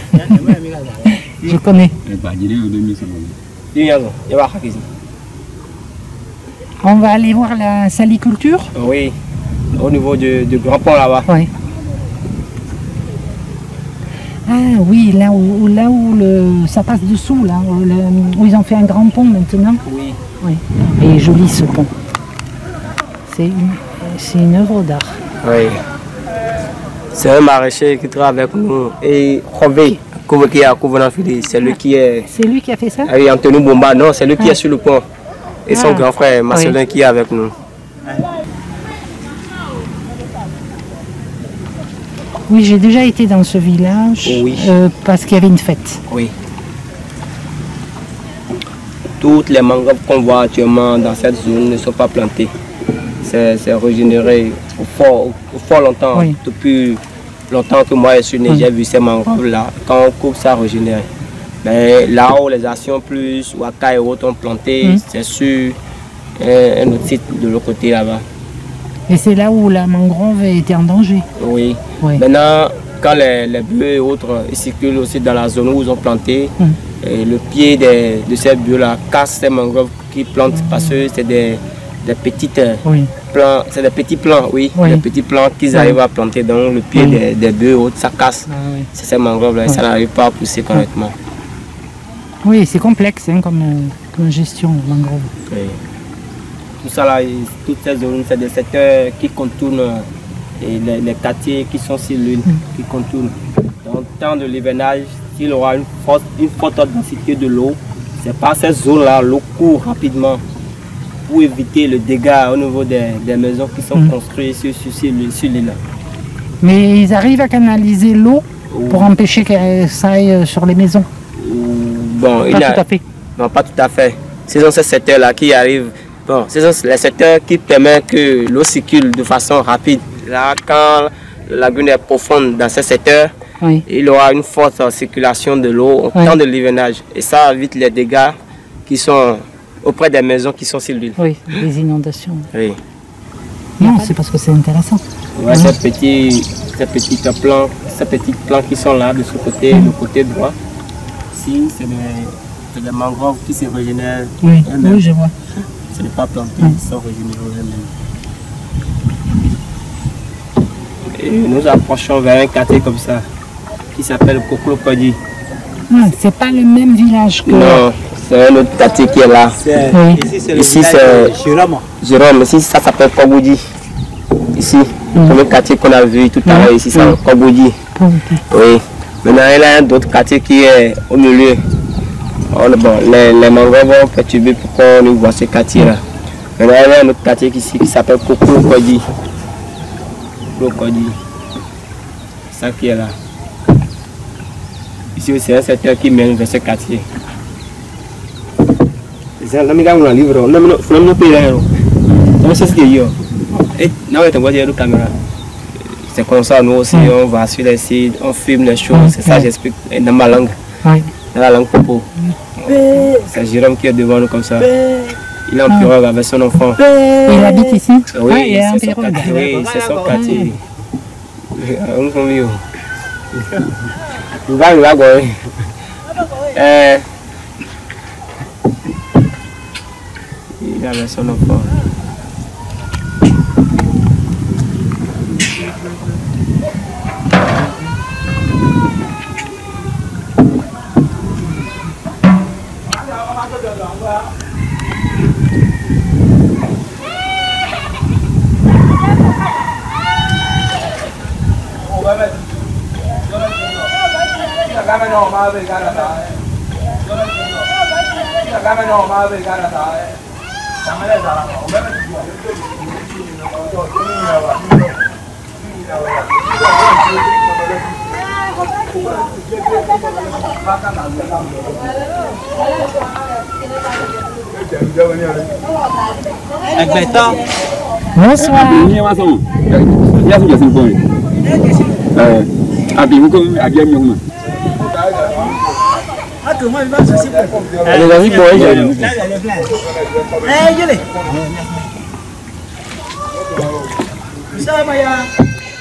Je connais. On va aller voir la saliculture. Oui, au niveau du grand pont là-bas. Oui. Ah oui, là où ça passe dessous, là, où ils ont fait un grand pont maintenant. Oui. Oui. Et joli ce pont. C'est une œuvre d'art. Oui. C'est un maraîcher qui travaille avec nous. Et Robé, c'est lui qui est... C'est lui qui a fait ça? Ah oui, Anthony Bomba, non, c'est lui qui est sur le pont. Et son grand frère Marcelin qui est avec nous. Oui, j'ai déjà été dans ce village parce qu'il y avait une fête. Oui. Toutes les mangroves qu'on voit actuellement dans cette zone ne sont pas plantées. C'est régénéré au fort longtemps. Oui. Depuis longtemps que moi je suis né, j'ai vu ces mangroves-là. Quand on coupe, ça régénère. Mais là où les actions plus, Waka et autres ont planté, c'est sur un autre site de l'autre côté là-bas. Et c'est là où la mangrove était en danger. Oui. Maintenant, quand les bœufs et autres circulent aussi dans la zone où ils ont planté, et le pied de ces bœufs-là casse ces mangroves qui plantent parce que c'est des petites plants, c'est des petits plants, des petits plants qu'ils arrivent à planter dans le pied des bœufs et autres, ça casse. C'est ces mangroves-là et ça n'arrive pas à pousser correctement. Oui, c'est complexe comme gestion de mangrove. Oui. Tout ça là, toutes ces zones, c'est des secteurs qui contournent les quartiers qui sont sur l'île, qui contournent. Dans le temps de l'hivernage, s'il y aura une forte densité de l'eau, c'est par ces zones-là, l'eau court rapidement pour éviter le dégât au niveau des maisons qui sont construites sur l'île. Mais ils arrivent à canaliser l'eau pour empêcher que ça aille sur les maisons? Bon, pas tout à fait. Non, pas tout à fait. Ce sont ces secteurs-là qui arrivent. Bon, ce sont les secteurs qui permettent que l'eau circule de façon rapide. Là, quand la lagune est profonde dans ces secteurs, il y aura une forte circulation de l'eau au temps de l'hivernage. Et ça évite les dégâts qui sont auprès des maisons qui sont sur l'île. Oui, les inondations. Oui. Non, c'est parce que c'est intéressant. Ouais, ces petits plants qui sont là de ce côté, le côté droit. Ici, c'est des mangroves qui se régénèrent. Oui, je vois. Ce n'est pas planté, ils sont régénérés eux-mêmes. Et nous approchons vers un quartier comme ça, qui s'appelle Koklo-Kodi. C'est pas le même village que... Non, c'est un autre quartier qui est là. Ici c'est Jérôme, ici ça s'appelle Kogboudi. Ici, le premier quartier qu'on a vu tout à l'heure, ici c'est Kogboudi. Oui. Maintenant il y a un autre quartier qui est au milieu. Les mangroves vont perturber pour qu'on voit ce quartier là. Maintenant il y a un autre quartier ici qui s'appelle Koklo-Kodi. crocodile. Ça qui est là. Ici aussi, c'est un secteur qui mène vers ce quartier. C'est un livre, c'est comme ça, nous aussi, on va sur les sites, on filme les choses, c'est ça j'explique dans ma langue, dans la langue popo. C'est Jérôme qui est devant nous comme ça. Il est en pirogue avec son enfant. Il habite ici? Oui, c'est son quartier. Il est avec son enfant. Bonsoir.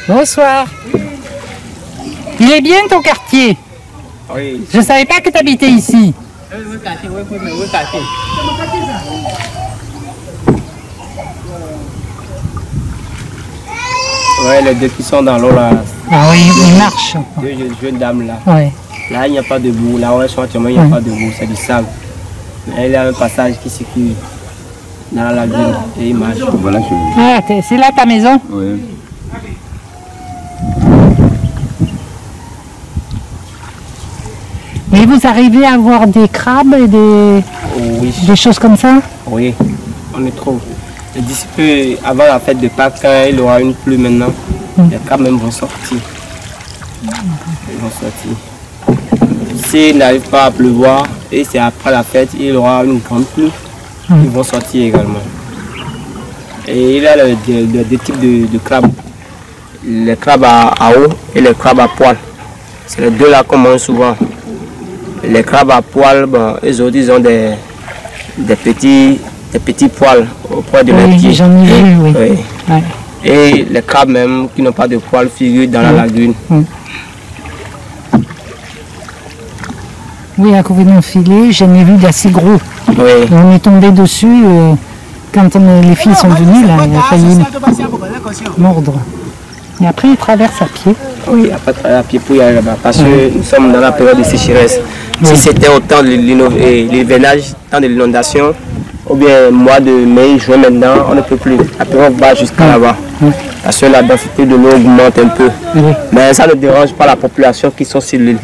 Bonsoir. Il est bien ton quartier? Oui. Je ne savais pas que tu habitais ici. Ouais, les deux qui sont dans l'eau là. Ah oui, ils marchent. Deux jeunes dames là. Ouais. Là, il n'y a pas de boue. Là où elles sont actuellement, il n'y a pas de boue, c'est du sable. Mais il y a un passage qui circule dans la lagune et il marche. Voilà, Ah, c'est là ta maison? oui. Et vous arrivez à avoir des crabes et des choses comme ça? Oui, on est trop. Et d'ici peu, avant la fête de Pâques, quand il aura une pluie maintenant, les crabes même vont sortir. Ils vont sortir. S'il n'arrive pas à pleuvoir et c'est après la fête, il aura une grande pluie, ils vont sortir également. Et il y a deux types de crabes. Les crabes à eau et les crabes à poil. C'est les deux là qu'on mange souvent. Les crabes à poil, bon, ils ont des petits poils auprès de leurs pieds. J'en ai vu, oui. Ouais. Et les crabes même qui n'ont pas de poils figurent dans la lagune. Oui, à côté de mon filet, j'en ai vu d'assez gros. Oui. On est tombé dessus quand les filles sont venues, là, il a failli mordre. Et après, ils traversent à pied. Oui, après à pied pour y aller là-bas, parce que nous sommes dans la période de sécheresse. Si c'était au temps de l'hivernage, temps de l'inondation, ou bien mois de mai, juin maintenant, on ne peut plus. Après on va jusqu'à là-bas. Parce que la densité de l'eau augmente un peu. Mais ça ne dérange pas la population qui sont sur l'île.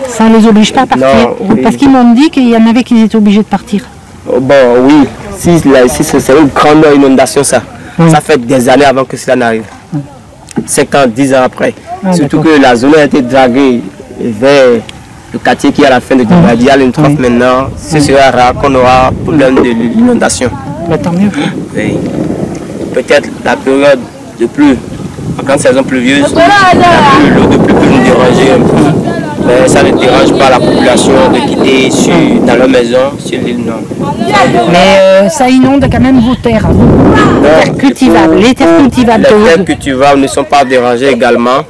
Ça ne les oblige pas à partir? Non, oui. Parce qu'ils m'ont dit qu'il y en avait qui étaient obligés de partir. Bon, oui. Si c'est une grande inondation, ça fait des années avant que cela n'arrive. 5 ans, 10 ans après. Surtout que la zone a été draguée vers le quartier qui est à la fin de Djibouti, à l'Introf maintenant. Ce sera rare qu'on aura problème de l'inondation. Tant mieux. Peut-être la période de pluie, en grande saison pluvieuse, l'eau de pluie peut nous déranger un peu. Mais ça ne dérange pas la population de quitter dans leur maison sur l'île Nord. Mais ça inonde quand même vos terres. Terres cultivables. Les terres cultivables. Les terres cultivables ne sont pas dérangées également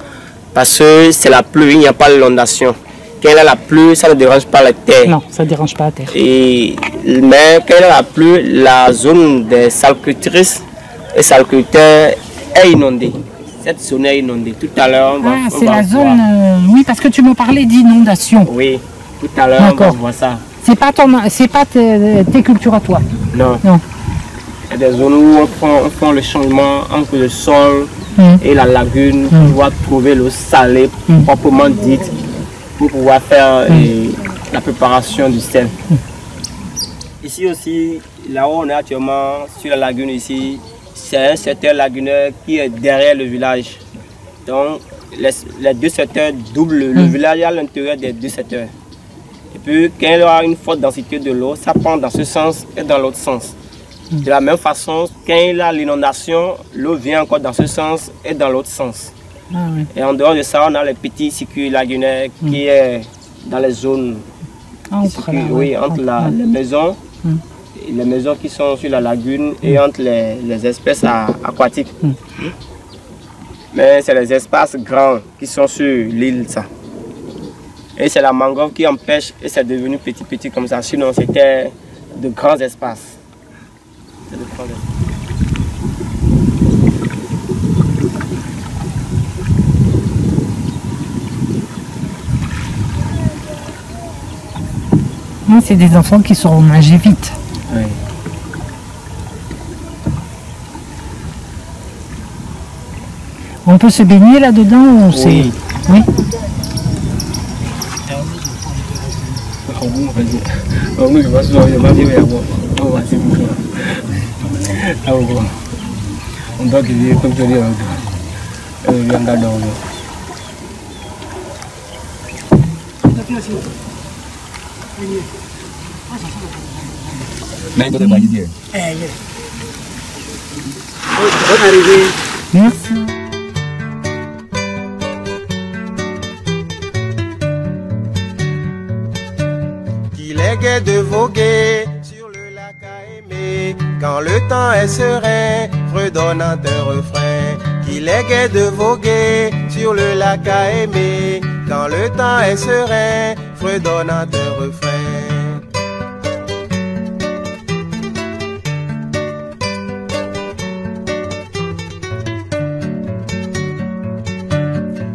parce que c'est la pluie, il n'y a pas d'inondation. Quand il y a la pluie, ça ne dérange pas les terres. Non, ça ne dérange pas la terre. Mais quand il y a la pluie, la zone des salcultrices et salculteurs est inondée. Cette zone est inondée. Tout à l'heure, on va c'est la zone... oui, parce que tu me parlais d'inondation. Oui, tout à l'heure, on va voir ça. C'est pas tes cultures à toi? Non. Il y a des zones où on fait le changement entre le sol et la lagune pour pouvoir trouver l'eau salée proprement dite pour pouvoir faire la préparation du sel. Ici aussi, là où on est actuellement, sur la lagune ici, c'est un secteur lagunaire qui est derrière le village. Donc, les deux secteurs doublent le village à l'intérieur des deux secteurs. Et puis, quand il y aura une forte densité de l'eau, ça prend dans ce sens et dans l'autre sens. De la même façon, quand il y a l'inondation, l'eau vient encore dans ce sens et dans l'autre sens. Et en dehors de ça, on a les petits circuits lagunaires qui est dans les zones entre les maisons. Les maisons qui sont sur la lagune et entre les espèces aquatiques. Mais c'est les espaces grands qui sont sur l'île. Et c'est la mangrove qui empêche et c'est devenu petit comme ça. Sinon c'était de grands espaces. C'est des enfants qui sauront nager vite. Oui. On peut se baigner là-dedans ou c'est... Oui. Merci. Qu'il est gai de voguer sur le lac à aimer, quand le temps est serein, fredonnant un refrain. Qu'il est gai de voguer sur le lac à aimer, quand le temps est serein, fredonnant un refrain.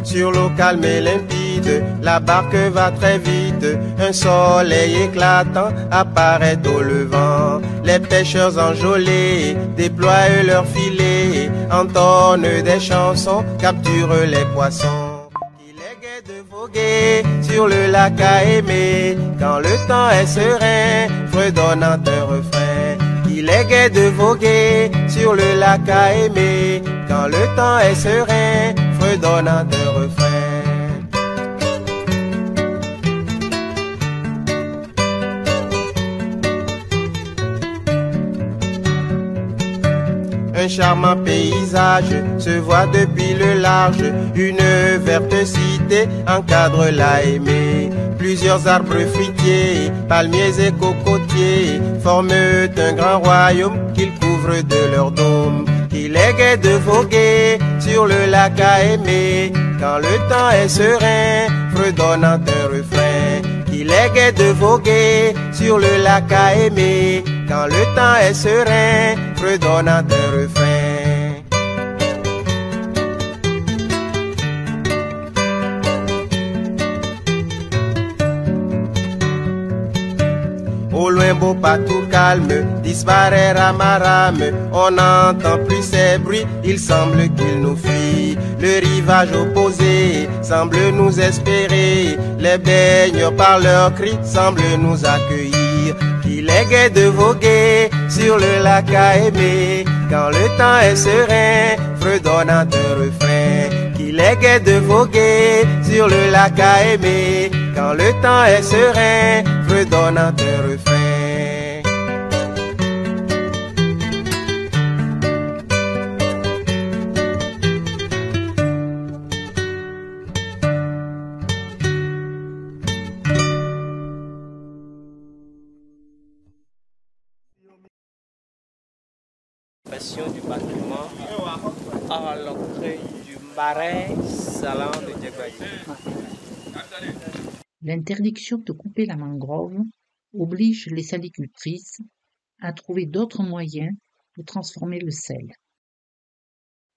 Sur l'eau calme et limpide, la barque va très vite. Un soleil éclatant apparaît au levant. Les pêcheurs enjôlés déploient leurs filets, entonnent des chansons, capturent les poissons. Il est gai de voguer sur le lac à aimer, quand le temps est serein, fredonnant un refrain. Il est gai de voguer sur le lac à aimer, quand le temps est serein, fredonnant un refrain. Un charmant paysage se voit depuis le large, une verte cité encadre la aimée. Plusieurs arbres fruitiers, palmiers et cocotiers forment un grand royaume qu'ils couvrent de leur dôme. Il est gai de voguer sur le lac à aimer, quand le temps est serein, fredonnant un refrain. Il est gai de voguer sur le lac à aimer, quand le temps est serein, fredonnant un refrain. Au loin, beau patou calme, disparaît Ramaram. On n'entend plus ces bruits, il semble qu'il nous fuit. Le rivage opposé semble nous espérer. Les baigneurs par leurs cris semblent nous accueillir. Qu'il est gai de voguer sur le lac à aimer, quand le temps est serein, fredonnant un refrain. Qu'il est gai de voguer sur le lac à aimer, quand le temps est serein, fredonnant un refrain. Du bâtiment à l'entrée du marais salant de Djegbaji. L'interdiction de couper la mangrove oblige les salicultrices à trouver d'autres moyens de transformer le sel.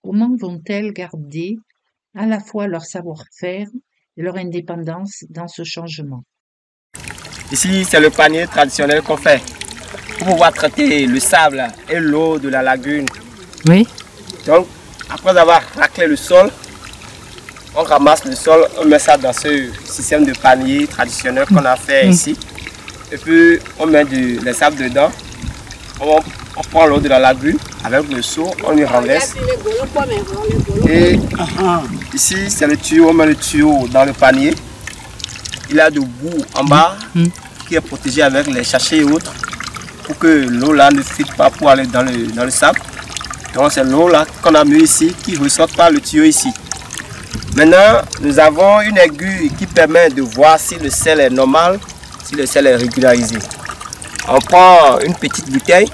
Comment vont-elles garder à la fois leur savoir-faire et leur indépendance dans ce changement? Ici, c'est le panier traditionnel qu'on fait pour pouvoir traiter le sable et l'eau de la lagune. Oui. Donc, après avoir raclé le sol, on ramasse le sol, on met ça dans ce système de panier traditionnel qu'on a fait ici. Et puis, on met les sables dedans. on prend l'eau de la lagune avec le seau, on y renverse. Et ici, c'est le tuyau, on met le tuyau dans le panier. Il a de boue en bas qui est protégé avec les sachets et autres pour que l'eau là ne fuite pas pour aller dans le sable. Donc c'est l'eau là qu'on a mis ici qui ressort par le tuyau ici. Maintenant, nous avons une aiguille qui permet de voir si le sel est normal, si le sel est régularisé. On prend une petite bouteille,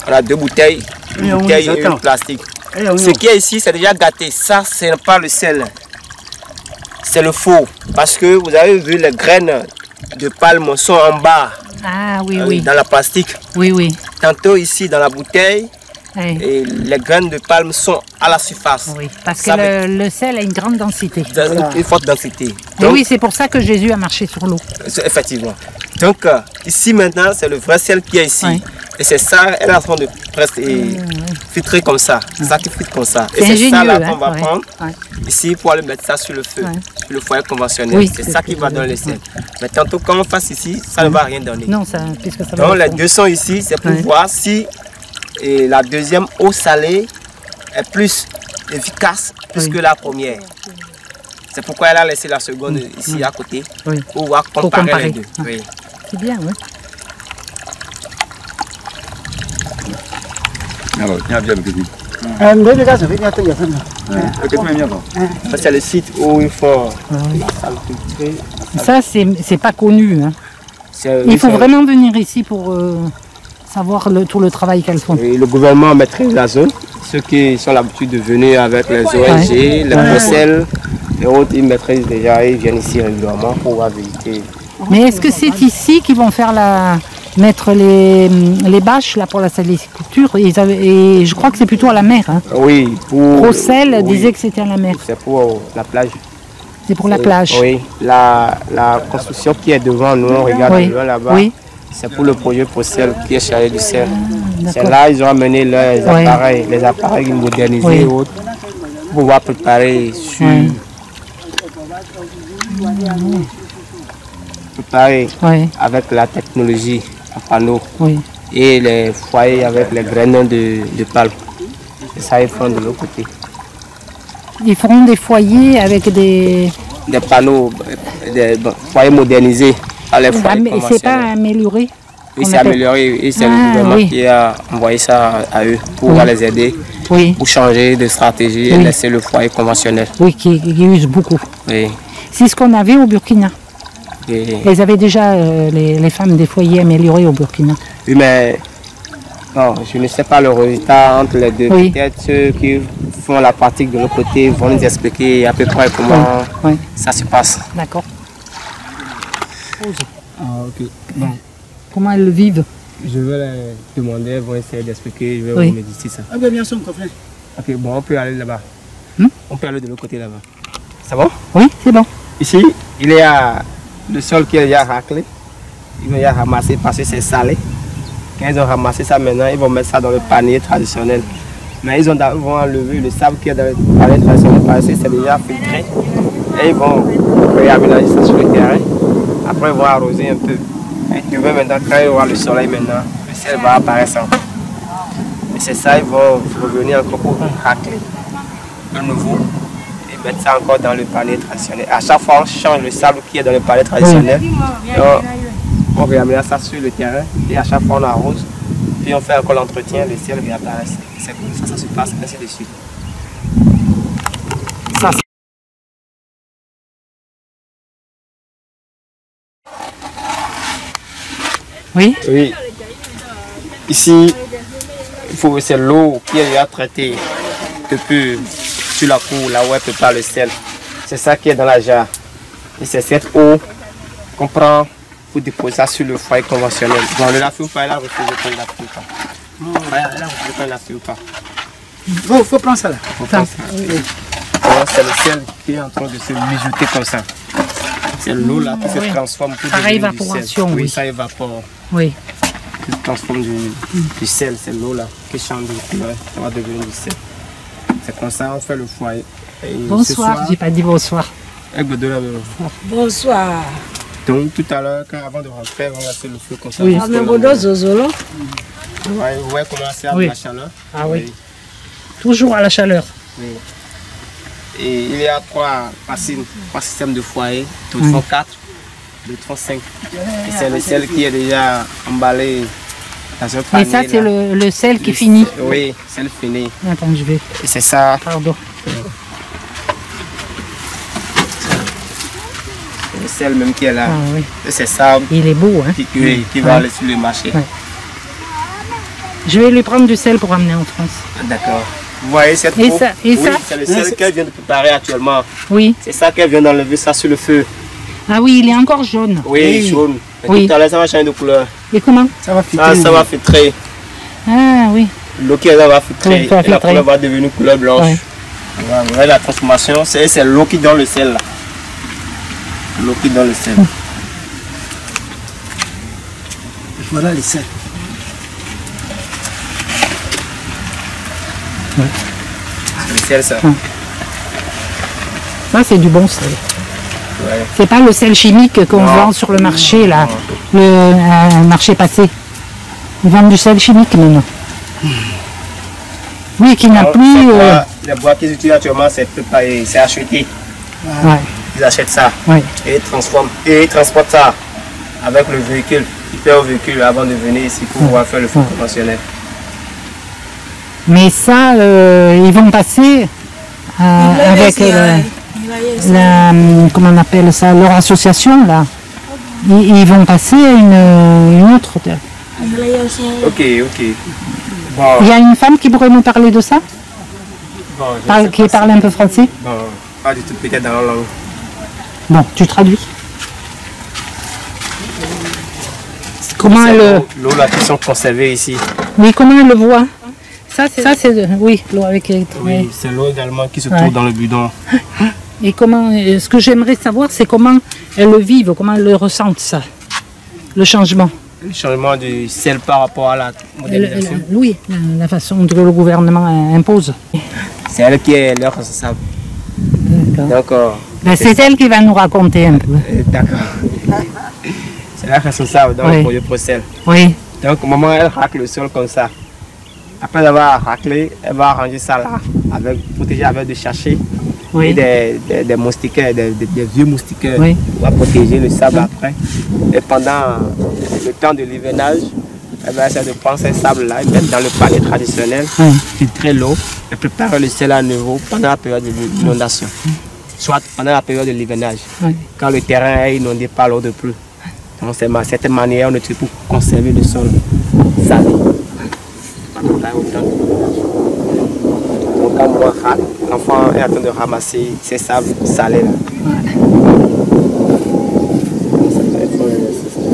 on a deux bouteilles, une bouteille et une plastique. Ce qui est ici, c'est déjà gâté. Ça, ce n'est pas le sel. C'est le faux. Parce que vous avez vu, les graines de palme sont en bas. Ah oui, dans la plastique. Oui. Tantôt ici, dans la bouteille, et les graines de palme sont à la surface. Oui, parce que le sel a une grande densité. Une forte densité. Donc, oui, c'est pour ça que Jésus a marché sur l'eau. Effectivement. Donc, ici maintenant, c'est le vrai sel qui est ici. Oui. Et c'est ça, elle est en train de presque filtrer comme ça. C'est ça qui filtre comme ça. Et c'est ça là qu'on va prendre ici pour aller mettre ça sur le feu, sur le foyer conventionnel. Oui, c'est ça qui va donner le sel. Mais tantôt, quand on fasse ici, ça ne va rien donner. Non, puisque ça va. Donc, les deux sont ici, c'est pour voir si la deuxième eau salée est plus efficace que la première. C'est pourquoi elle a laissé la seconde ici à côté pour voir comparer les deux. Oui. C'est bien, oui. C'est le site où il faut ça, c'est pas connu. Hein. Il faut vraiment venir ici pour savoir tout le travail qu'elles font. Et le gouvernement maîtrise la zone. Ceux qui sont l'habitude de venir avec les ONG, les Bruxelles, les autres, ils maîtrisent déjà, ils viennent ici régulièrement pour voir visiter. Mais est-ce que c'est ici qu'ils vont faire mettre les bâches là, pour la saliculture et je crois que c'est plutôt à la mer. Hein. Oui. Procel disait que c'était à la mer. C'est pour la plage. C'est pour la plage. Oui. La construction qui est devant nous, on regarde loin là-bas. Oui. C'est pour le projet Procel qui est chargé du sel. C'est là ils ont amené leurs appareils, les appareils modernisés et autres pour pouvoir préparer sur... Préparer avec la technologie en panneau et les foyers avec les graines de palme. Et ça, ils font de l'autre côté. Ils feront des foyers avec des panneaux, des foyers modernisés. Mais c'est pas amélioré? Oui, c'est amélioré. Et c'est le gouvernement qui a envoyé ça à eux pour les aider, pour changer de stratégie et laisser le foyer conventionnel. Oui, qui use beaucoup. Oui. C'est ce qu'on avait au Burkina. Elles avaient déjà les femmes des foyers améliorés au Burkina. Oui, mais non, je ne sais pas le résultat entre les deux. Peut-être ceux qui font la pratique de l'autre côté vont nous expliquer à peu près comment ça se passe. D'accord. Ok. Bon. Comment elles le vivent? Je vais les demander, elles vont essayer d'expliquer, je vais vous méditer ça. Ah ben bien sûr, mon frère. Ok, bon, on peut aller là-bas. On peut aller de l'autre côté là-bas. C'est bon? Oui, c'est bon. Ici, il y a le sol qui est déjà raclé. Ils vont y ramasser parce que c'est salé. Quand ils ont ramassé ça maintenant, ils vont mettre ça dans le panier traditionnel. Mais ils vont enlever le sable qui est dans le panier traditionnel parce que c'est déjà filtré. Et ils vont réaménager ça sur le terrain. Après, ils vont arroser un peu. Et demain, maintenant, quand il y aura le soleil maintenant, le ciel va apparaître encore. Et c'est ça, ils vont revenir encore pour racler de nouveau et mettre ça encore dans le panier traditionnel. À chaque fois, on change le sable qui est dans le panier traditionnel. On réaménage ça sur le terrain et à chaque fois, on arrose. Puis on fait encore l'entretien, le ciel réapparaît. C'est comme ça, ça se passe ainsi de suite. Ça, oui. Oui. Ici, c'est l'eau qui est déjà traitée depuis sur la cour, là où elle prépare le sel. C'est ça qui est dans la jarre. Et c'est cette eau qu'on prend pour déposer ça sur le foyer conventionnel. Bon, le lave pas, elle a refusé qu'on ne la fume pas. Elle a refusé qu'on ne la fume pas. Bon, il faut prendre ça là. C'est le sel qui est en train de se mijoter comme ça. C'est l'eau là qui se transforme pour devenir du sel. Oui, ça évapore. Oui. Qui se transforme du sel, c'est l'eau là qui change de couleur, ça va devenir du sel. C'est comme ça on fait le foyer. Et bonsoir, j'ai pas dit bonsoir. Bonsoir. Donc tout à l'heure, avant de rentrer, on va faire le feu comme ça. Oui. Vous voyez comment c'est à la chaleur. Ah oui. Toujours à la chaleur. Oui. Et il y a trois systèmes de foyer, d'autres font 4, d'autres font 5. Et c'est le sel qui est déjà emballé dans un panier. Et ça, c'est le sel qui finit. Oui, sel fini. Attends, je vais. Et c'est ça. Pardon. Le sel même qui est là. Ah, oui. Et c'est ça. Il est beau, hein. Qui va aller sur le marché. Ouais. Je vais lui prendre du sel pour amener en France. D'accord. Vous voyez cette Et peau? ça, c'est le sel qu'elle vient de préparer actuellement. Oui. C'est ça qu'elle vient d'enlever ça sur le feu. Ah oui, il est encore jaune. Oui, jaune. Mais Oui. tout à l'heure, ça va changer de couleur. Et comment? Ça va filtrer. Ça va filtrer. Ah oui. L'eau qui est là va filtrer. Oui, ça va et la filtrer. couleur va devenir couleur blanche. Ouais. Voilà, vous voyez la transformation, c'est l'eau qui donne le sel là. L'eau qui donne le sel. Voilà les sels. C'est le sel ça. Ça, c'est du bon sel. Ouais. C'est pas le sel chimique qu'on Non. vend sur le marché, là. Le marché passé. Ils vendent du sel chimique maintenant. Oui, qui n'a Alors, plus... Les bois qu'ils utilisent actuellement, c'est préparé, c'est acheté. Ouais, Ils achètent ça ouais. et ils transforment et ils transportent ça avec le véhicule. Ils paient au véhicule avant de venir ici pour pouvoir faire le feu conventionnel. Mais ça, ils vont passer avec comment on appelle ça, leur association, là. Ils vont passer à une autre. Ok. Bon, Il y a une femme qui pourrait nous parler de ça, qui parle un peu français. bon, pas du tout, peut-être dans la langue. Bon, tu traduis. Comment elle... L'eau là qui sont conservées ici. Oui, comment elle le voit? Ça, c'est... Oui, l'eau avec les... Oui, c'est l'eau également qui se trouve dans le bidon. Et comment... Ce que j'aimerais savoir, c'est comment elles le vivent, comment elles le ressentent, ça. Le changement. Le changement du sel par rapport à la modernisation. Oui, la façon dont le gouvernement impose. C'est elle qui est leur responsable. D'accord. Donc, C'est elle qui va nous raconter un peu. d'accord. C'est la responsable dans le projet Procel. Oui. Donc, maman, elle racle le sol comme ça. Après avoir raclé, elle va arranger ça là, protéger avec des sachets et des moustiquaires, des vieux moustiquaires. Oui. On va protéger le sable après. Et pendant le temps de l'hivernage, elle va essayer de prendre ces sables-là et mettre dans le panier traditionnel, filtrer l'eau et préparer le sel à nouveau pendant la période de l'inondation. Soit pendant la période de l'hivernage, quand le terrain est inondé par l'eau de pluie. Donc, c'est cette manière on utilise pour conserver le sol salé. Donc, quand moi, l'enfant est en train de ramasser ces sables salés là.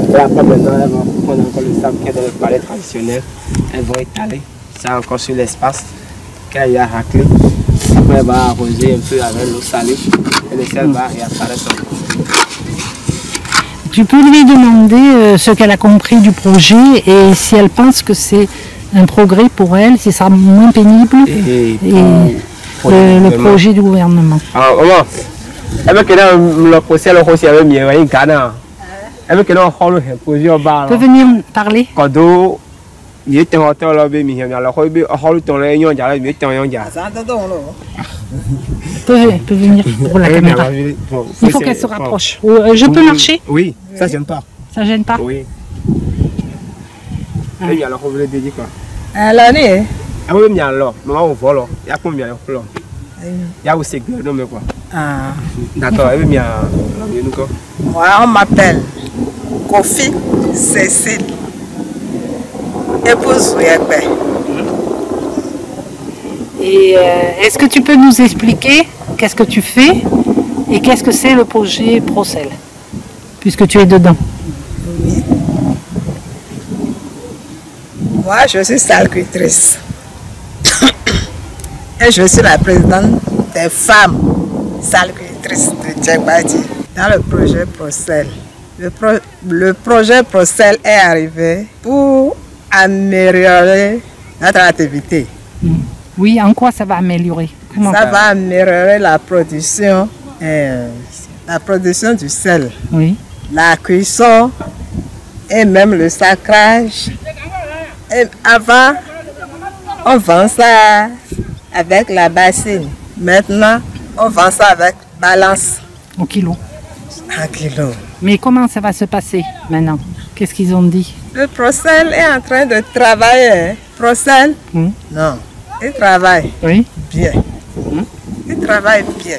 Et après, maintenant, elles vont prendre encore le sable qui est dans le palais traditionnel. Elles vont étaler ça encore sur l'espace qu'elle y a raclé. Après, elle va arroser un peu avec l'eau salée et le sel va réapparaître encore. Tu peux lui demander ce qu'elle a compris du projet et si elle pense que c'est un progrès pour elle, si ça sera moins pénible Et le projet du gouvernement. Ah, maman, elle veut que le procès aussi avec mieux, il Ghana. Elle veut que le projet au bar. Tu peux venir parler? Quand il est en train de le faire, alors il est en train de le faire, il est peut venir pour la caméra. Il faut qu'elle se rapproche. Je peux marcher? Oui, ça ne gêne pas. Ça gêne pas? Oui. Et alors, on veut dire quoi? L'année? Ah oui, mais alors, maman, on vole. Il y a combien de flots? Il y a aussi non mais quoi? Ah. D'accord, et bien, Moi, on m'appelle Kofi Cécile. Épouse Yekbe. Et est-ce que tu peux nous expliquer qu'est-ce que tu fais et qu'est-ce que c'est le projet Procel, puisque tu es dedans? Oui. Moi, je suis salcuitrice. Et je suis la présidente des femmes salcuitrices de Djegbadji dans le projet Procel. Le projet Procel est arrivé pour améliorer notre activité. Oui, en quoi ça va améliorer? Ça va améliorer la production du sel, oui, la cuisson et même le sacrage Et avant, on vend ça avec la bassine. Maintenant, on vend ça avec balance. Au kilo. Un kilo. Mais comment ça va se passer maintenant? Qu'est-ce qu'ils ont dit? Le Procel est en train de travailler. Procel? Non. Il travaille bien. Il travaille bien.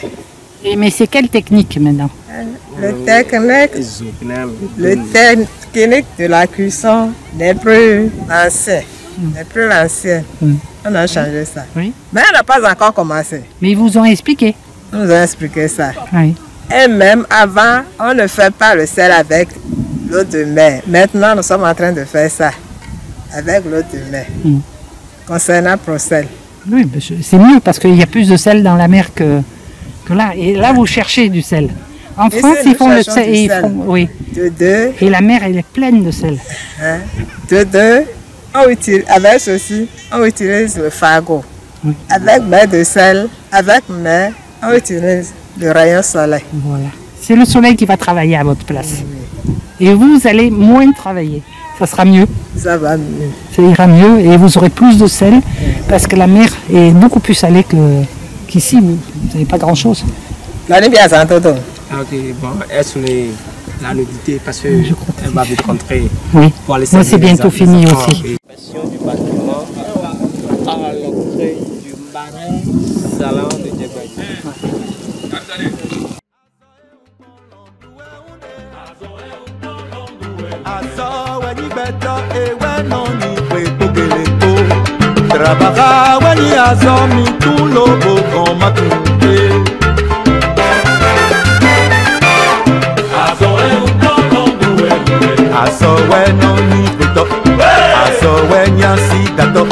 Mais c'est quelle technique maintenant? Le technique de la cuisson n'est plus ancien. On a changé ça. Oui. Mais on n'a pas encore commencé. Mais ils vous ont expliqué? On nous a expliqué ça. Oui. Et même avant, on ne fait pas le sel avec l'eau de mer. Maintenant, nous sommes en train de faire ça avec l'eau de mer. Concernant Procel. Oui, c'est mieux parce qu'il y a plus de sel dans la mer que là. Et là, vous cherchez du sel. En France, ils font le sel. Oui. Et la mer, elle est pleine de sel. Avec ceci, on utilise le fagot. Oui. Avec mer de sel, avec mer, on utilise le rayon soleil. Voilà. C'est le soleil qui va travailler à votre place. Et vous allez moins travailler. Ça sera mieux. Ça va mieux. Ça ira mieux et vous aurez plus de sel parce que la mer est beaucoup plus salée qu'ici. Vous n'avez pas grand-chose. L'année bien à Santo. Ok, bon, est-ce la nudité parce qu'elle va vite rentrer. Oui, moi c'est bientôt fini aussi. Du bâtiment à l'entrée du marais salon de Djegbaji. Aso weno ni puto, aso wenya si dato,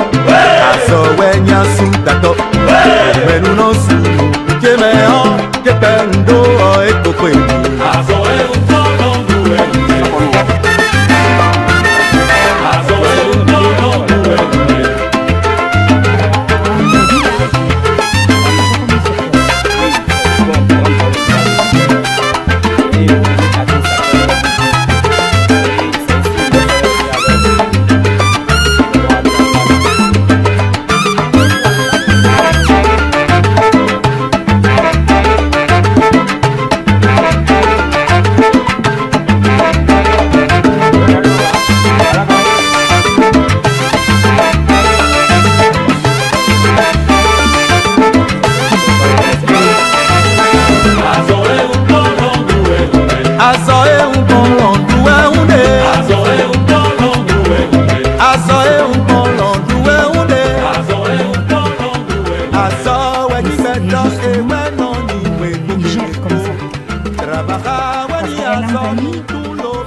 aso wenya su dato. Menu no su, que me o, que tendo o eco kwe. Aso weno no duwe, aso weno no duwe.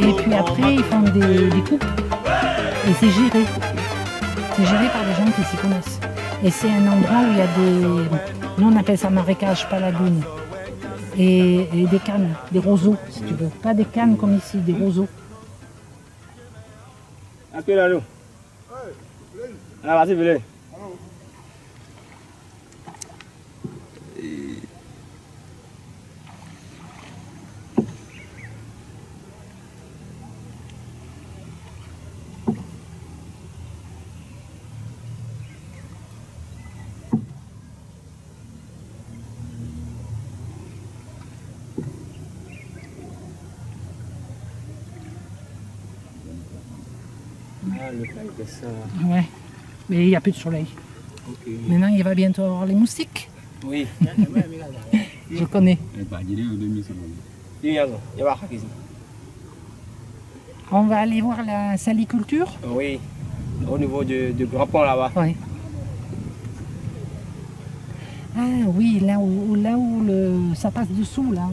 Et puis après, ils font des coupes. Et c'est géré. C'est géré par des gens qui s'y connaissent. Et c'est un endroit où il y a des... Nous, on appelle ça marécage, pas lagune. Et des cannes, des roseaux, si tu veux. Pas des cannes comme ici, des roseaux. Ouais, mais il n'y a plus de soleil. Okay. Maintenant, il va bientôt avoir les moustiques. Oui. Je connais. On va aller voir la saliculture. Oui, au niveau du grand pont là-bas. Oui. Ah oui, là où ça passe dessous, là,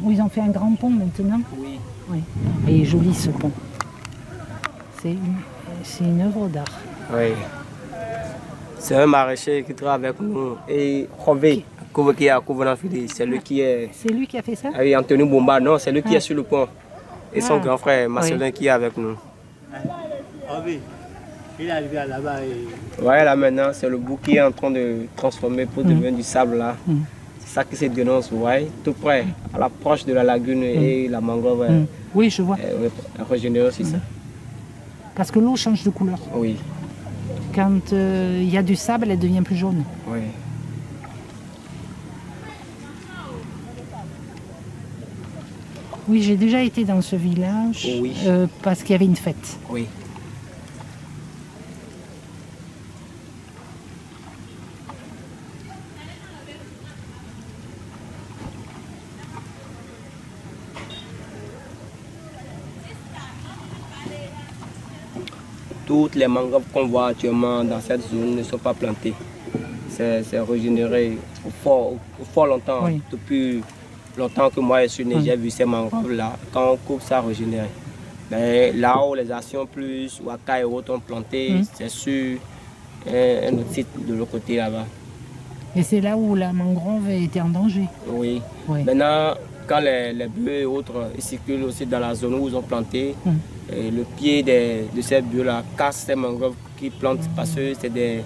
où ils ont fait un grand pont maintenant. Oui. Oui. Et joli ce pont. C'est une œuvre d'art. Oui. C'est un maraîcher qui travaille avec nous. Et Robé, c'est lui qui est... C'est lui qui a fait ça? Ah oui, Anthony Bomba, non, c'est lui qui est sur le pont. Et son grand frère, Marcelin, qui est avec nous. Robé, il est arrivé là-bas et... Ouais, là maintenant, c'est le bout qui est en train de transformer pour devenir du sable là. C'est ça qui se dénonce, ouais, tout près, à l'approche de la lagune et la mangrove. Oui, je vois. Régénérer aussi ça. Parce que l'eau change de couleur. Oui. quand il y a du sable, elle devient plus jaune. Oui. Oui, j'ai déjà été dans ce village Oui. parce qu'il y avait une fête. Oui. Toutes les mangroves qu'on voit actuellement dans cette zone ne sont pas plantées. C'est régénéré fort longtemps. Oui. Depuis longtemps que moi je suis né, Oui. j'ai vu ces mangroves-là. Quand on coupe, ça régénère. Mais là où les actions plus, Waka et autres ont planté, c'est sur un autre site de l'autre côté là-bas. Et c'est là où la mangrove était en danger. Oui. Oui. Maintenant, quand les bœufs et autres ils circulent aussi dans la zone où ils ont planté, et le pied de ces bœufs-là casse ces mangroves qui plantent parce que c'est des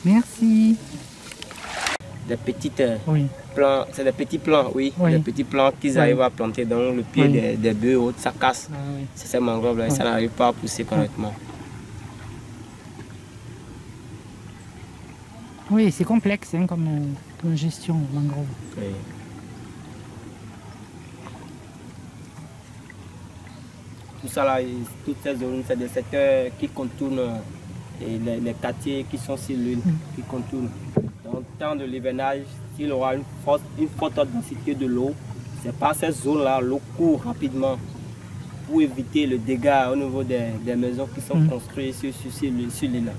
Merci. Des petites plants, c'est des petits plants, oui. Des petits plants qu'ils arrivent à planter dans le pied des bœufs, ça casse. C'est ces mangroves là, ça n'arrive pas à pousser correctement. Oui, c'est complexe hein, comme gestion mangrove. Oui. Tout ça là, toutes ces zones, c'est des secteurs qui contournent les quartiers qui sont sur l'île, qui contournent. Dans le temps de l'hivernage, s'il y aura une forte densité de l'eau, c'est par ces zones-là, l'eau court rapidement pour éviter le dégât au niveau des maisons qui sont construites sur l'île.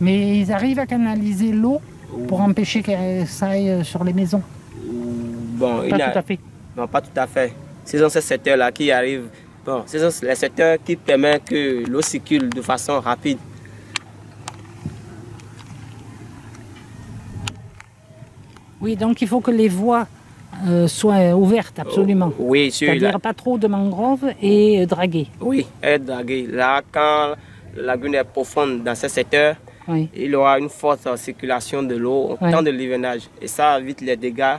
Mais ils arrivent à canaliser l'eau pour empêcher qu'elle s'aille sur les maisons? Bon, pas tout à fait. Non, pas tout à fait. Ce sont ces secteurs-là qui arrivent. Bon, ce sont les secteurs qui permettent que l'eau circule de façon rapide. Oui, donc il faut que les voies soient ouvertes, absolument. Oui, c'est-à-dire pas trop de mangroves et draguées. Oui, et draguées. Là, quand la lagune est profonde dans ce secteur, il y aura une forte circulation de l'eau au temps de l'hivernage. Et ça évite les dégâts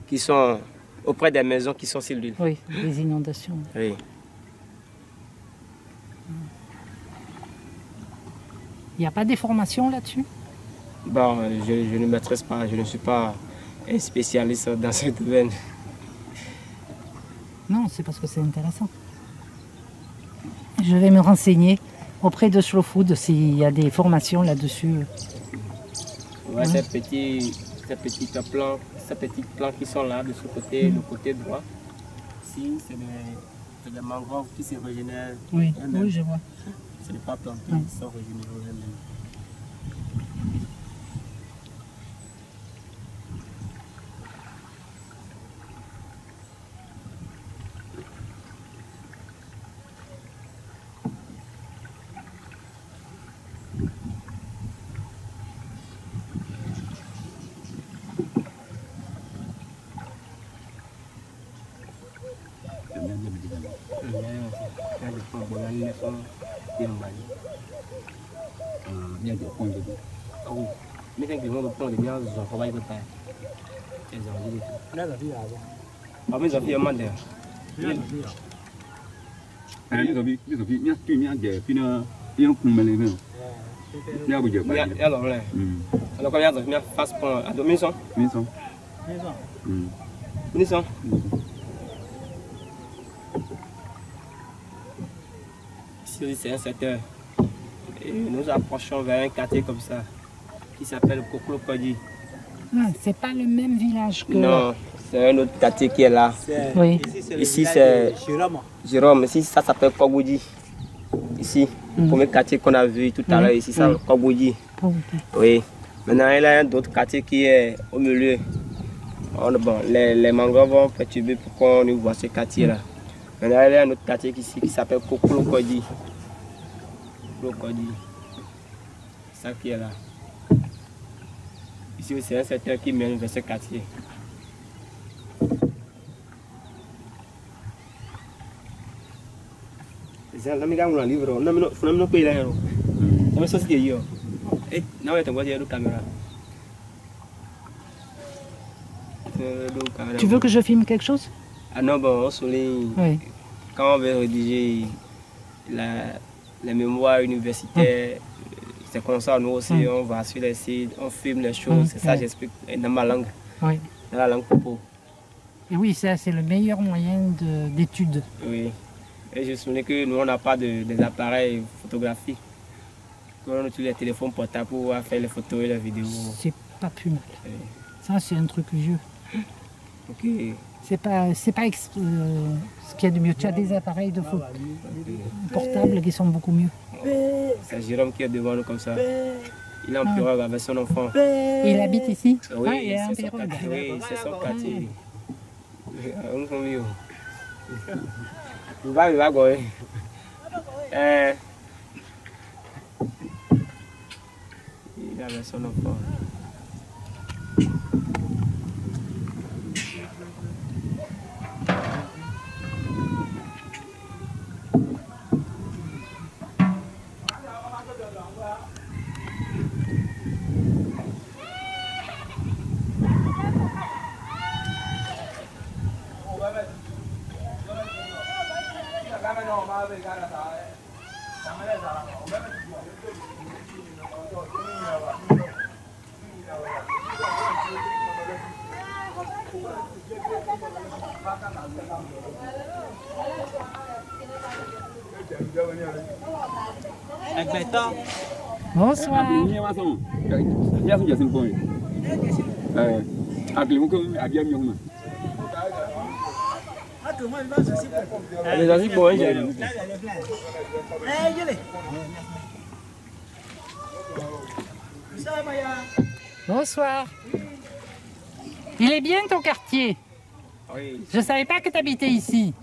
qui sont auprès des maisons qui sont sur l'île. Oui, les inondations. Oui. Il n'y a pas des formations là-dessus? Bon, je ne maîtrise pas, je ne suis pas un spécialiste dans ce domaine. Non, c'est parce que c'est intéressant. Je vais me renseigner auprès de Slow Food s'il y a des formations là-dessus. Ouais, ces petits plants qui sont là de ce côté, le côté droit. Ici, c'est des mangroves qui se régénèrent. Oui, oui, je vois. Ce n'est pas planté, ils sont régénérés eux-mêmes. Ici, c'est un secteur. Et nous approchons vers un quartier comme ça, qui s'appelle Koklo-Kodi. C'est pas le même village que... Non, c'est un autre quartier qui est là. Oui. Ici, c'est Jérôme. Ici, ça s'appelle Kogoudi. Ici, le premier quartier qu'on a vu tout à l'heure, ici, c'est Kogoudi. Oui. Maintenant, il y a un autre quartier qui est au milieu. Bon, les mangroves vont perturber pour qu'on voit ce quartier-là. Maintenant, il y a un autre quartier ici qui s'appelle Koklo-Kodi. C'est ça qui est là. Ici, c'est un secteur qui mène vers ce quartier. Un livre, non peux là. Non ça c'est yo. Eh, non tu vois la caméra. Tu veux que je filme quelque chose? Ah non, bon, on souligne. Quand on veut rédiger les mémoires universitaires, c'est comme ça, nous aussi, on va sur les sites, on filme les choses, c'est ça j'explique dans ma langue, dans la langue popo. Et oui, ça c'est le meilleur moyen d'étude. Oui, et je souligne que nous on n'a pas des appareils photographiques, on utilise les téléphones portables pour faire les photos et les vidéos. C'est pas plus mal. Ça c'est un truc vieux. Ok. C'est pas ce qu'il y a de mieux. Tu as des appareils de photo portables qui sont beaucoup mieux. C'est Jérôme qui est devant nous comme ça. Il est en pirogue avec son enfant. Et il habite ici? Oui, c'est son quartier. Oui, c'est son quartier. Il va go. la version enfant. Bonsoir. Bonsoir. Il est bien ton quartier? Oui. Je savais pas que tu habitais ici.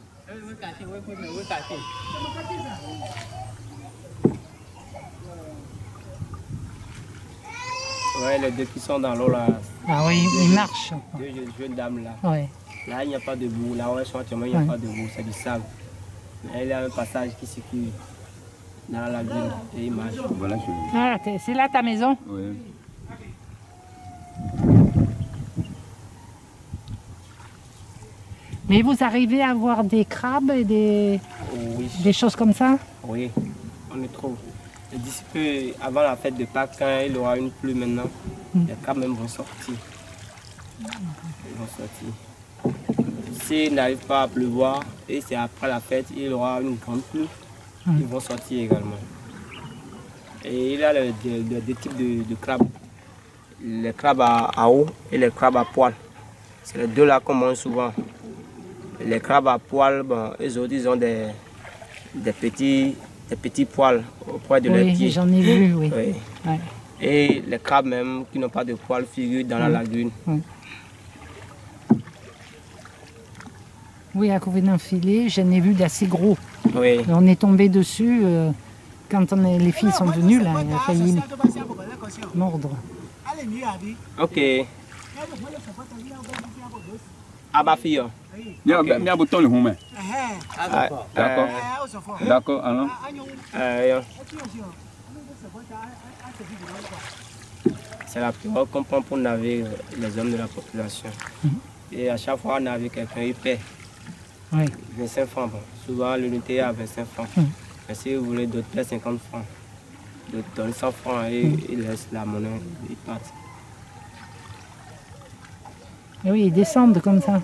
Ouais, les deux qui sont dans l'eau là. Ah oui, ils marchent. Deux jeunes dames là. Ouais. Là, il n'y a pas de boue. Là où elles sont actuellement, il n'y a pas de boue, c'est du sable. Mais il y a un passage qui circule dans la lagune et il marche. Voilà, Ah, c'est là ta maison? oui. Mais vous arrivez à voir des crabes et des choses comme ça? Oui, on les trouve. Et d'ici peu, avant la fête de Pâques, quand il y aura une pluie maintenant, les crabes même vont sortir. Ils vont sortir. S'il n'arrive pas à pleuvoir, et c'est après la fête, il y aura une grande pluie, ils vont sortir également. Et il y a des types de crabes. Les crabes à eau et les crabes à poils. C'est les deux là qu'on mange souvent. Les crabes à poils, bon, ils ont des petits poils auprès de leurs pieds. Oui, j'en ai vu, oui. Oui. Ouais. Et les crabes même qui n'ont pas de poils figurent dans la lagune. Oui. Oui, à côté d'un filet, j'en ai vu d'assez gros. Oui. On est tombé dessus quand les filles sont venues, là, il a failli mordre. Ok. Ah bah fille. Il y a un bouton le homme. D'accord. D'accord, alors. C'est la pirogue qu'on prend pour naver les hommes de la population. Et à chaque fois, on navigue quelqu'un, il paie. Oui. 25 francs. Bon. Souvent, l'unité est à 25 francs. Mais si vous voulez d'autres paient 50 francs. D'autres donnent 100 francs et ils laissent la monnaie, ils partent. Et oui, ils descendent comme ça.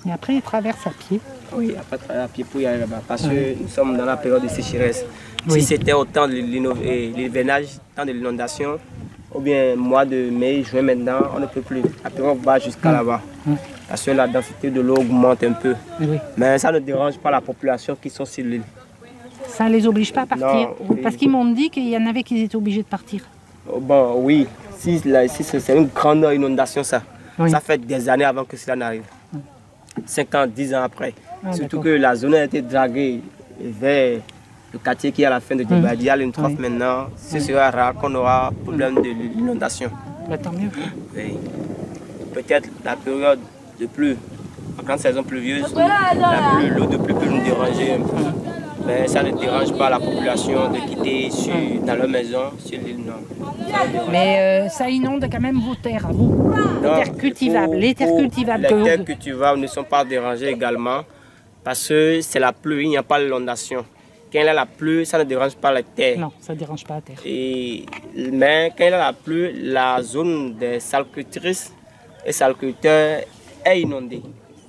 Et après, ils traversent à pied. Oui, après à pied pour y aller là-bas. Parce que nous sommes dans la période de sécheresse. Oui. Si c'était au temps de l'hivernage, temps de l'inondation, ou bien mois de mai, juin maintenant, on ne peut plus. La pirogue va jusqu'à là-bas. Parce que la densité de l'eau augmente un peu. Oui. Mais ça ne dérange pas la population qui sont sur l'île. Ça ne les oblige pas à partir? Non, oui. Parce qu'ils m'ont dit qu'il y en avait qui étaient obligés de partir. Bon, oui. Si c'est une grande inondation, ça. Oui. Ça fait des années avant que cela n'arrive. 5 ans, 10 ans après. Ah, surtout que la zone a été draguée vers le quartier qui est à la fin de Djebadi, à l'Une-Trof maintenant. Ce sera rare qu'on aura problème de l'inondation. Bah, tant mieux. Oui. Peut-être la période de pluie, en grande saison pluvieuse, l'eau de pluie peut nous déranger un peu. Mais ça ne dérange pas la population de quitter dans leur maison sur l'île Nord. Mais ça inonde quand même vos terres, à vous. Les terres cultivables. Les terres cultivables. Les terres cultivables ne sont pas dérangées également parce que c'est la pluie, il n'y a pas d'inondation. Quand il y a la pluie, ça ne dérange pas les terres. Non, ça ne dérange pas la terre. Mais quand il y a la pluie, la zone des salcultrices et salculteurs est inondée.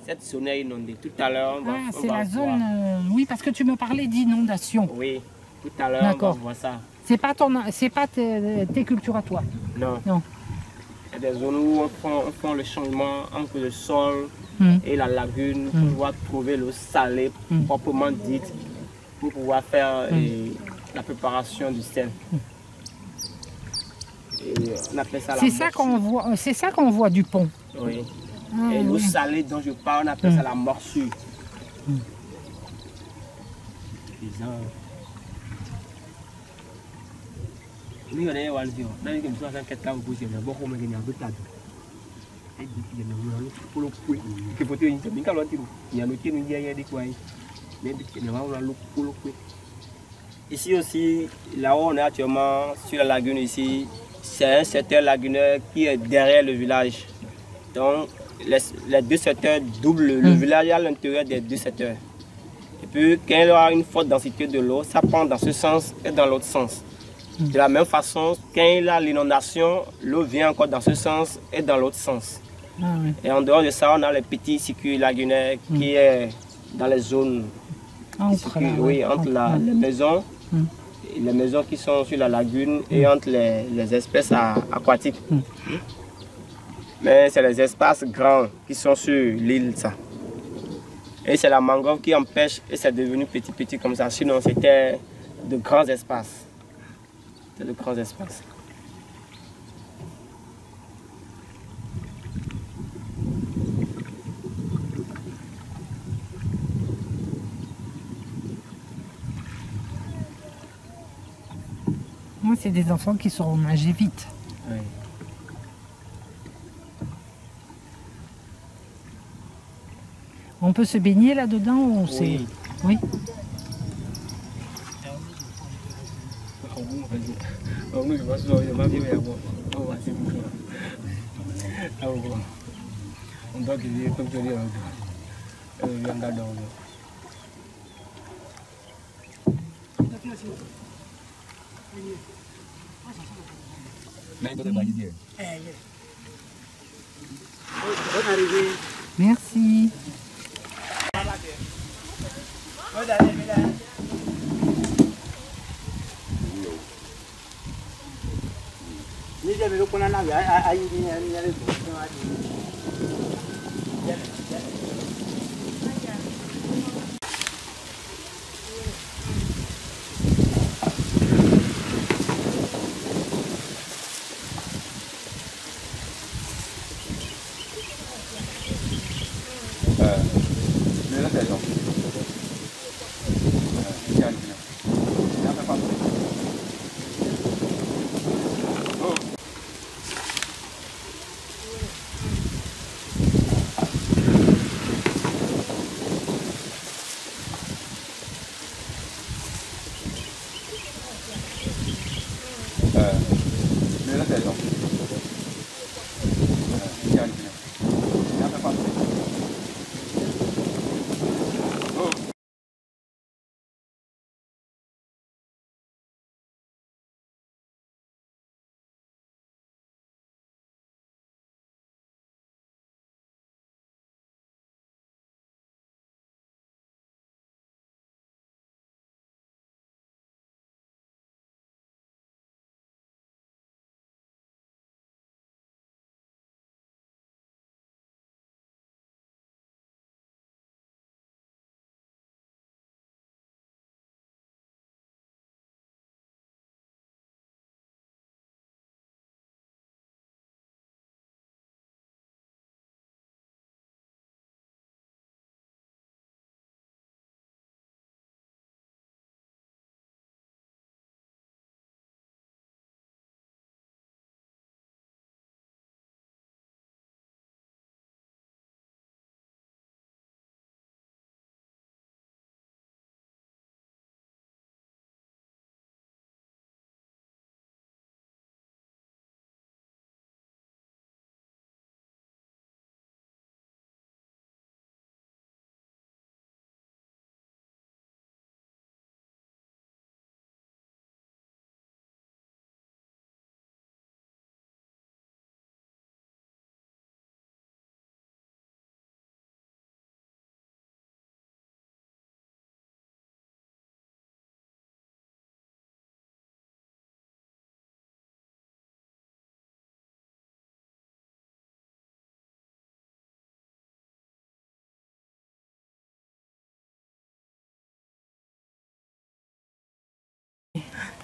Cette zone est inondée. Tout à l'heure, on va c'est la zone... oui, parce que tu me parlais d'inondation. Oui, tout à l'heure, on va voir ça. C'est pas tes cultures à toi? Non. Non. Il y a des zones où on fait le changement entre le sol et la lagune pour pouvoir trouver l'eau salée proprement dite, pour pouvoir faire la préparation du sel. Et on appelle ça la C'est ça qu'on voit, c'est ça qu'on voit du pont. Oui. Ah, Et l'eau oui. salée dont je parle, on appelle ça la morsure. Ici aussi, là où on est actuellement sur la lagune ici, c'est un secteur lagunaire qui est derrière le village. Donc les deux secteurs doublent le village à l'intérieur des deux secteurs. Et puis quand il y a une forte densité de l'eau, ça prend dans ce sens et dans l'autre sens. De la même façon, quand il y a l'inondation, l'eau vient encore dans ce sens et dans l'autre sens. Ah, oui. Et en dehors de ça, on a les petits circuits lagunaires qui est dans les zones, Entre, là, oui, entre les maisons, et les maisons qui sont sur la lagune et entre les espèces aquatiques. Mais c'est les espaces grands qui sont sur l'île, ça. Et c'est la mangrove qui empêche, et c'est devenu petit comme ça. Sinon, c'était de grands espaces. C'était de grands espaces. Moi, c'est des enfants qui sauront nager vite. Oui. On peut se baigner là-dedans ou c'est... Oui. Oui. Merci.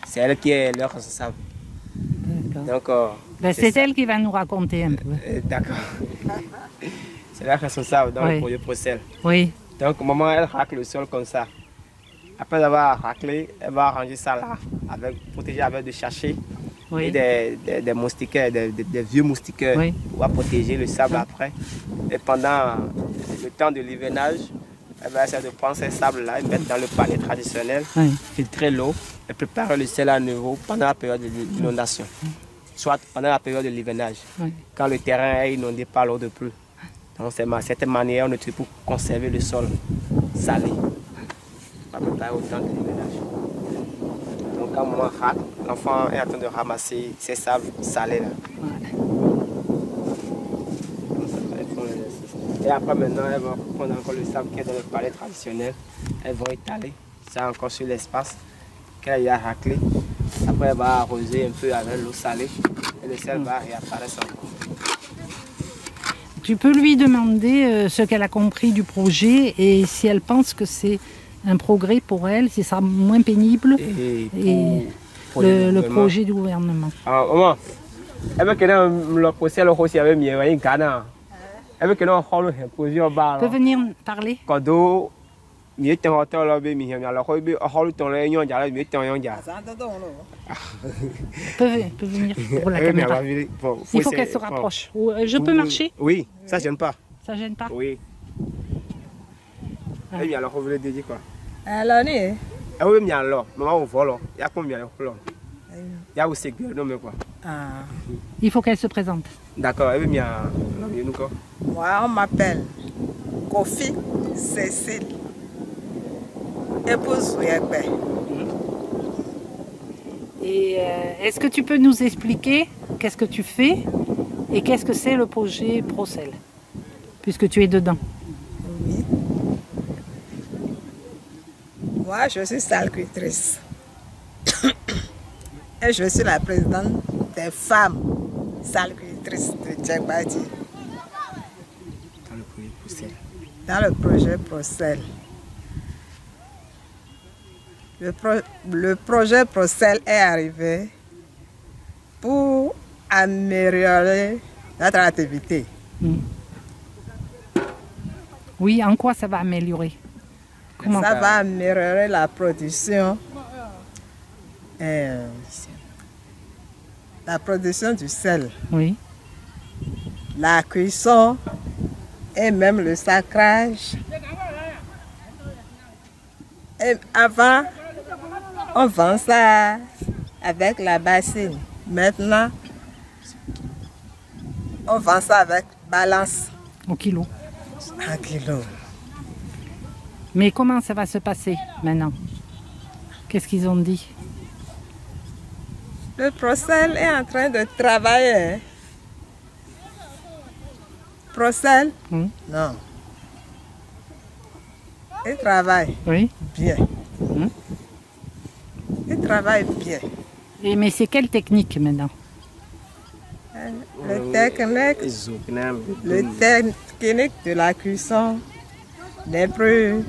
C'est elle qui est leur responsable. Donc, ben, c'est elle qui va nous raconter un peu. D'accord. C'est la responsable dans le projet Procel. Oui. Donc, maman, elle racle le sol comme ça. Après avoir raclé, elle va arranger ça là, protéger avec des sachets et des moustiquaires, des vieux moustiquaires pour protéger le sable après. Et pendant le temps de l'hivernage, elle va essayer de prendre ces sables-là et mettre dans le panier traditionnel, filtrer l'eau et préparer le sel à nouveau pendant la période de l'inondation, soit pendant la période de l'hivernage, quand le terrain est inondé par l'eau de pluie. Donc c'est cette manière on utilise pour conserver le sol salé. On va préparer au temps de l'hivernage. Donc quand maman racle, l'enfant est en train de ramasser ces sables salés là. Et après maintenant, elles vont prendre encore le sable qui est dans le palais traditionnel. Elles vont étaler ça encore sur l'espace qu'elle a raclé. Après, elle va arroser un peu avec l'eau salée et le sel va réapparaître encore. Tu peux lui demander ce qu'elle a compris du projet et si elle pense que c'est un progrès pour elle, si ça sera moins pénible et le projet du gouvernement. Ah, maman, elle veut que le procès aussi avec mieux en Ghana. Elle veut que nous projet bas. Peut venir parler. Quand mieux temps là be mi alors holu ton là nyon jara mieux temps nyon jara. Peut venir pour la caméra. Il faut qu'elle se rapproche. Je peux marcher? Oui, ça gêne pas. Ça gêne pas? Oui. Eh bien alors vous voulez dire quoi? Alors ni. Ah oui, bien alors, maman on vole. Il y a combien de fleurs? Il y a aussi non mais quoi? Ah. Il faut qu'elle se présente. D'accord, eh bien nous quoi? Moi on m'appelle Kofi Cécile. Épouse Yagbe. Et est-ce que tu peux nous expliquer qu'est-ce que tu fais et qu'est-ce que c'est le projet Procel, puisque tu es dedans? Oui. Moi, je suis salcuitrice. Et je suis la présidente des femmes salcuitrices de Djegbadji. Dans le projet Procel. Dans le projet Procel. Le projet Procel est arrivé pour améliorer notre activité. Oui, en quoi ça va améliorer? Comment? Ça va améliorer la production, du sel, la cuisson et même le sacrage. Et avant, on vend ça avec la bassine. Maintenant, on vend ça avec balance. Au kilo. Un kilo. Mais comment ça va se passer maintenant? Qu'est-ce qu'ils ont dit? Le Procel est en train de travailler. Procel? Non. Il travaille bien. Il travaille bien. Mais c'est quelle technique maintenant? Le technique de la cuisson n'est plus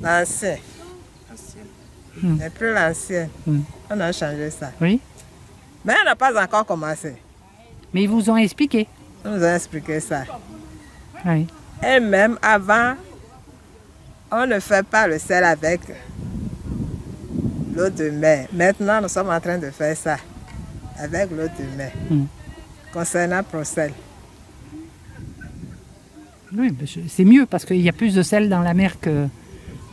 l'ancien. N'est plus l'ancien. On a changé ça. Oui. Mais on n'a pas encore commencé. Mais ils vous ont expliqué? On nous a expliqué ça. Oui. Et même avant, on ne fait pas le sel avec l'eau de mer. Maintenant, nous sommes en train de faire ça avec l'eau de mer. Concernant Procel. Oui, c'est mieux parce qu'il y a plus de sel dans la mer que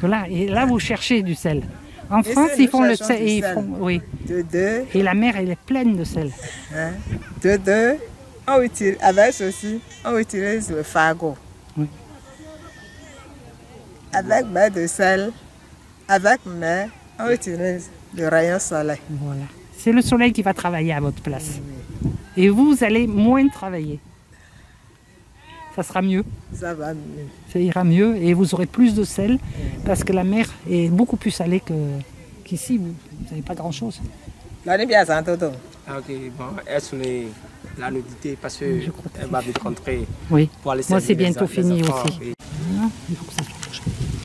là. Et là, vous cherchez du sel. En France, ils font le sel. Et la mer, elle est pleine de sel. Avec ceci, on utilise le fagot. Avec bain de sel, avec mer, on utilise le rayon soleil. Voilà. C'est le soleil qui va travailler à votre place. Et vous allez moins travailler. Ça sera mieux. Ça va mieux. Ça ira mieux et vous aurez plus de sel parce que la mer est beaucoup plus salée qu'ici. Vous n'avez pas grand-chose. Ah ok, bon, est-ce la nudité parce qu'elle va vite rentrer. Oui, pour aller moi c'est bientôt fini enfants, aussi. Non, il faut que ça